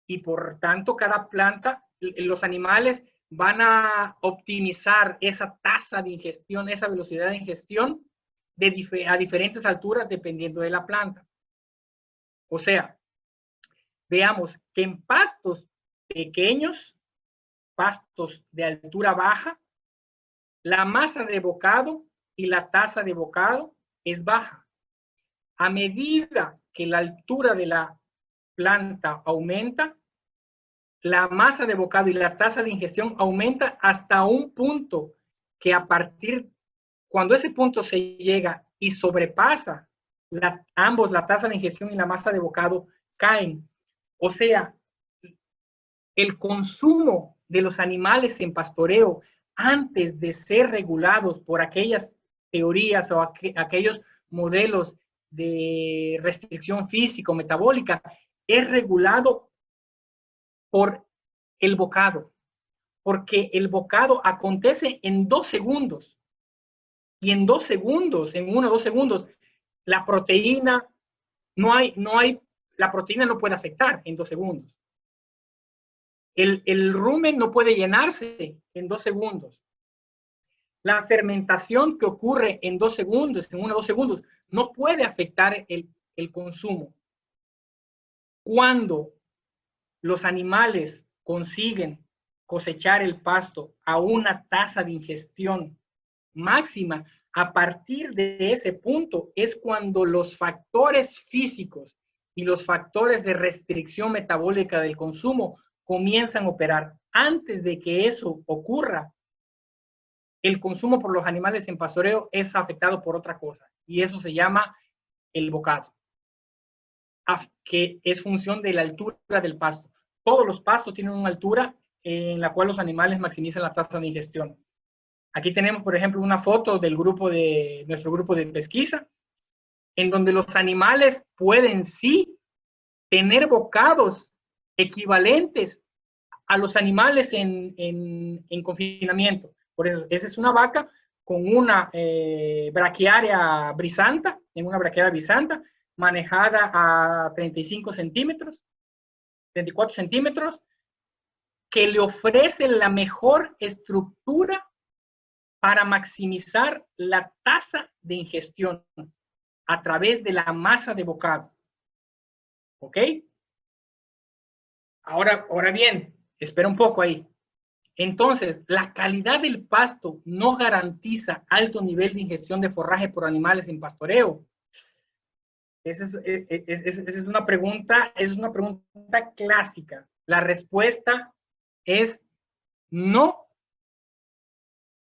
y por tanto cada planta, los animales van a optimizar esa tasa de ingestión, esa velocidad de ingestión a diferentes alturas dependiendo de la planta. O sea, veamos que en pastos pequeños, pastos de altura baja, la masa de bocado y la tasa de bocado es baja. A medida que la altura de la planta aumenta, la masa de bocado y la tasa de ingestión aumenta hasta un punto que cuando ese punto se llega y sobrepasa ambos, la tasa de ingestión y la masa de bocado, caen. O sea, el consumo de los animales en pastoreo antes de ser regulados por aquellas teorías o aquellos modelos de restricción físico-metabólica es regulado por el bocado, porque el bocado acontece en 2 segundos. Y en 2 segundos, en 1 o 2 segundos, la proteína la proteína no puede afectar en 2 segundos. El rumen no puede llenarse en 2 segundos. La fermentación que ocurre en 2 segundos, en 1 o 2 segundos, no puede afectar el consumo. Cuando los animales consiguen cosechar el pasto a una tasa de ingestión máxima, a partir de ese punto es cuando los factores físicos y los factores de restricción metabólica del consumo comienzan a operar. Antes de que eso ocurra, el consumo por los animales en pastoreo es afectado por otra cosa, y eso se llama el bocado, que es función de la altura del pasto. Todos los pastos tienen una altura en la cual los animales maximizan la tasa de ingestión. Aquí tenemos, por ejemplo, una foto del nuestro grupo de pesquisa, en donde los animales pueden sí tener bocados equivalentes a los animales en confinamiento. Por eso, esa es una vaca con una braquiaria brisanta, manejada a 35 centímetros, 34 centímetros, que le ofrece la mejor estructura para maximizar la tasa de ingestión a través de la masa de bocado. ¿Ok? Ahora bien, espera un poco ahí. Entonces, la calidad del pasto no garantiza alto nivel de ingestión de forraje por animales en pastoreo. Esa es una pregunta clásica. La respuesta es no,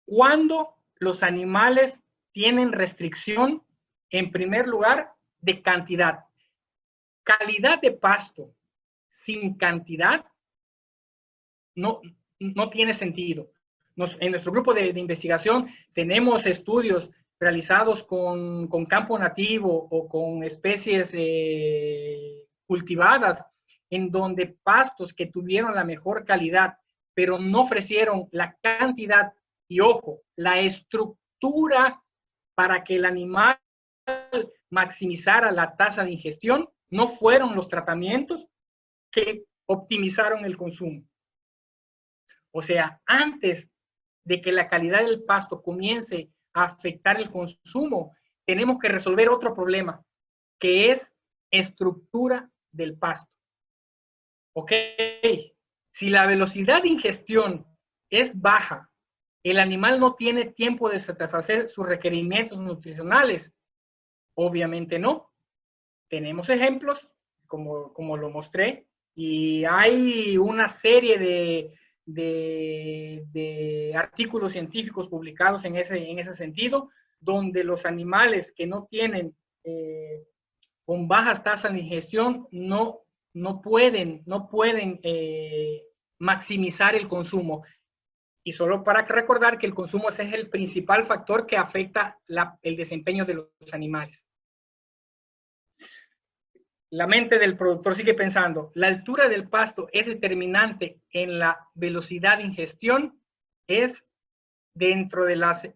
cuando los animales tienen restricción, en primer lugar, de cantidad. Calidad de pasto sin cantidad no tiene sentido. En nuestro grupo de investigación tenemos estudios realizados con campo nativo o con especies cultivadas, en donde pastos que tuvieron la mejor calidad, pero no ofrecieron la cantidad y, ojo, la estructura para que el animal maximizara la tasa de ingestión, no fueron los tratamientos que optimizaron el consumo. O sea, antes de que la calidad del pasto comience a afectar el consumo, tenemos que resolver otro problema, que es estructura del pasto. ¿Ok? Si la velocidad de ingestión es baja, el animal no tiene tiempo de satisfacer sus requerimientos nutricionales. Obviamente no. Tenemos ejemplos, como lo mostré, y hay una serie de artículos científicos publicados en ese sentido, donde los animales que no tienen con bajas tasas de ingestión no pueden maximizar el consumo. Y solo para recordar que el consumo es el principal factor que afecta el desempeño de los animales. La mente del productor sigue pensando, la altura del pasto es determinante en la velocidad de ingestión, es dentro de las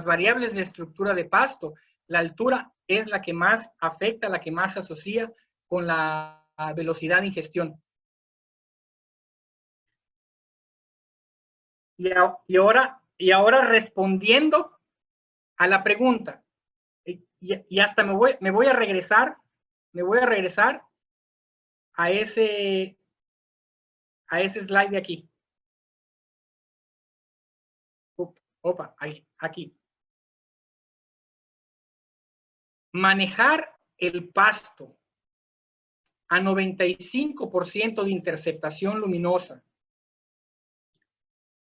variables de estructura de pasto, la altura es la que más afecta, la que más se asocia con la velocidad de ingestión. Y ahora respondiendo a la pregunta, y hasta me voy a regresar a ese slide de aquí. Opa, aquí. Manejar el pasto a 95% de interceptación luminosa,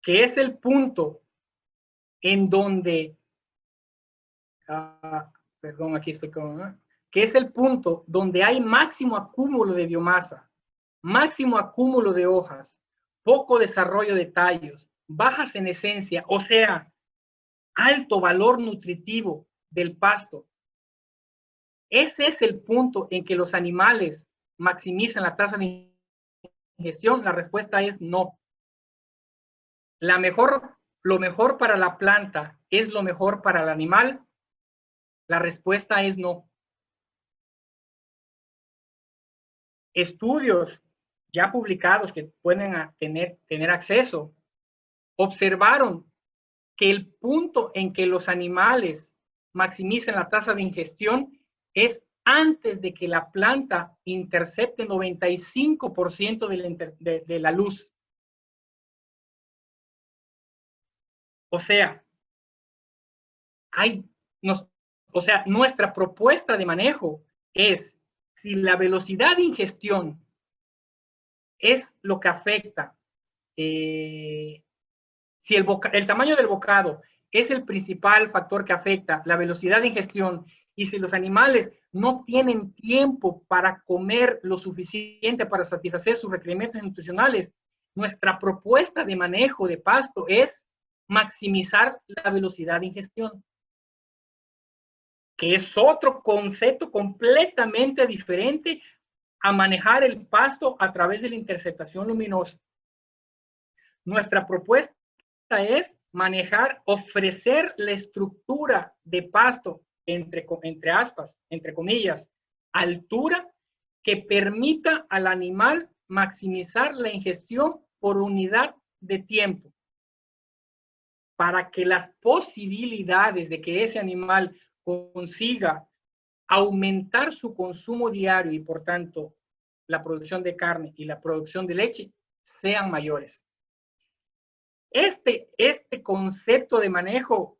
que es el punto en donde, perdón, aquí estoy con, que es el punto donde hay máximo acúmulo de biomasa, máximo acúmulo de hojas, poco desarrollo de tallos, baja senescencia, o sea, alto valor nutritivo del pasto. Ese es el punto en que los animales maximizan la tasa de ingestión. La respuesta es no. Lo mejor para la planta es lo mejor para el animal. La respuesta es no. Estudios ya publicados que pueden tener acceso observaron que el punto en que los animales maximicen la tasa de ingestión es antes de que la planta intercepte 95% de la luz. O sea, nuestra propuesta de manejo es, si la velocidad de ingestión es lo que afecta, si el tamaño del bocado es el principal factor que afecta la velocidad de ingestión, y si los animales no tienen tiempo para comer lo suficiente para satisfacer sus requerimientos nutricionales, nuestra propuesta de manejo de pasto es maximizar la velocidad de ingestión, que es otro concepto completamente diferente a manejar el pasto a través de la interceptación luminosa. Nuestra propuesta es manejar, ofrecer la estructura de pasto, entre aspas, entre comillas, altura, que permita al animal maximizar la ingestión por unidad de tiempo, para que las posibilidades de que ese animal consiga aumentar su consumo diario y por tanto la producción de carne y la producción de leche sean mayores. Este concepto de manejo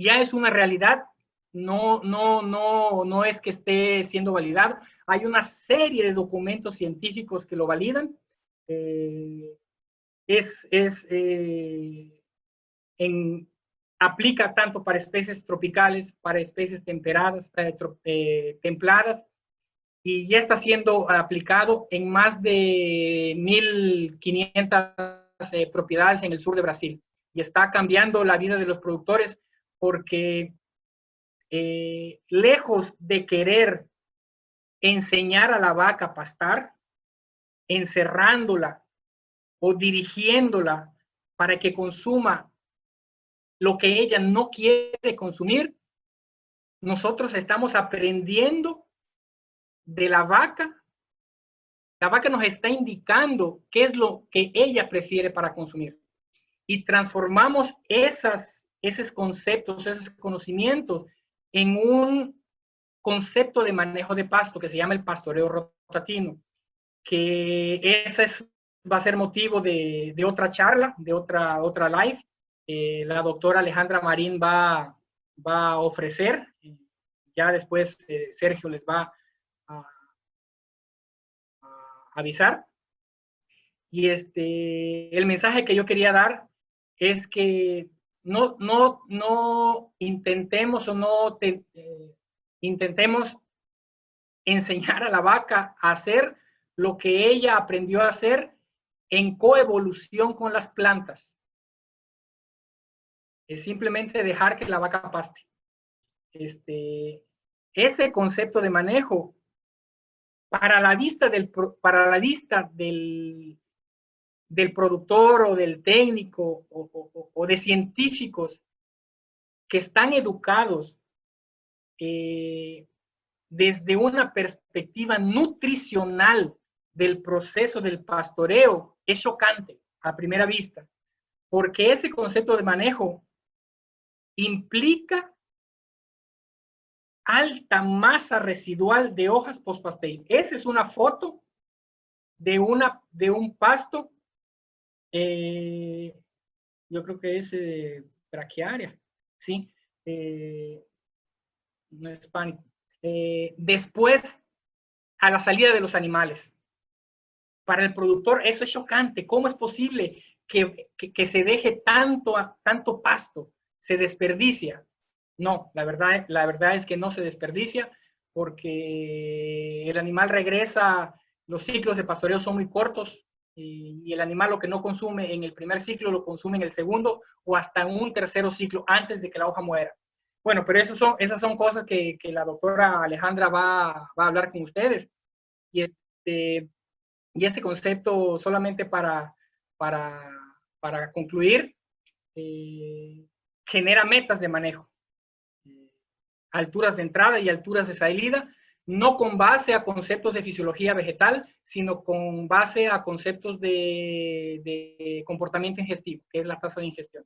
ya es una realidad, no es que esté siendo validado. Hay una serie de documentos científicos que lo validan. Aplica tanto para especies tropicales, para especies templadas, y ya está siendo aplicado en más de 1,500 propiedades en el sur de Brasil. Y está cambiando la vida de los productores porque lejos de querer enseñar a la vaca a pastar, encerrándola o dirigiéndola para que consuma lo que ella no quiere consumir, nosotros estamos aprendiendo de la vaca. La vaca nos está indicando qué es lo que ella prefiere para consumir. Y transformamos esos conceptos, esos conocimientos en un concepto de manejo de pasto que se llama el pastoreo rotativo, que va a ser motivo de otra charla, de otra live. La doctora Alejandra Marín va a ofrecer. Ya después Sergio les va a avisar. Y el mensaje que yo quería dar es que no intentemos intentemos enseñar a la vaca a hacer lo que ella aprendió a hacer en coevolución con las plantas. Es simplemente dejar que la vaca paste. Ese concepto de manejo para la vista del productor o del técnico o de científicos que están educados desde una perspectiva nutricional del proceso del pastoreo, es chocante a primera vista, porque ese concepto de manejo implica alta masa residual de hojas post-pastel. Esa es una foto de un pasto, yo creo que es braquiaria, ¿sí? No es pánico. después a la salida de los animales. Para el productor eso es chocante. ¿Cómo es posible que se deje tanto pasto? Se desperdicia. No, la verdad es que no se desperdicia, porque el animal regresa, los ciclos de pastoreo son muy cortos, y el animal lo que no consume en el primer ciclo lo consume en el segundo o hasta en un tercero ciclo antes de que la hoja muera. Bueno, pero esas son cosas que la doctora Alejandra va a hablar con ustedes. Y este concepto, solamente para concluir, genera metas de manejo, alturas de entrada y alturas de salida, no con base a conceptos de fisiología vegetal, sino con base a conceptos de comportamiento ingestivo, que es la tasa de ingestión.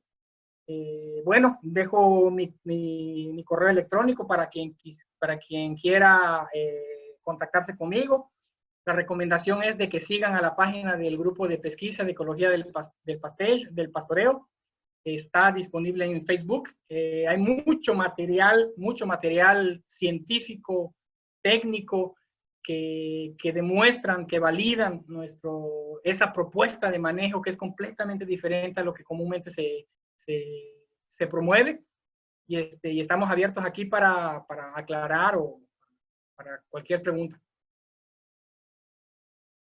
Bueno, dejo mi correo electrónico para quien quiera contactarse conmigo. La recomendación es de que sigan a la página del grupo de pesquisa de ecología del pastoreo. Está disponible en Facebook. Hay mucho material científico, técnico, que demuestran, que validan esa propuesta de manejo, que es completamente diferente a lo que comúnmente se promueve. Y estamos abiertos aquí para aclarar o para cualquier pregunta.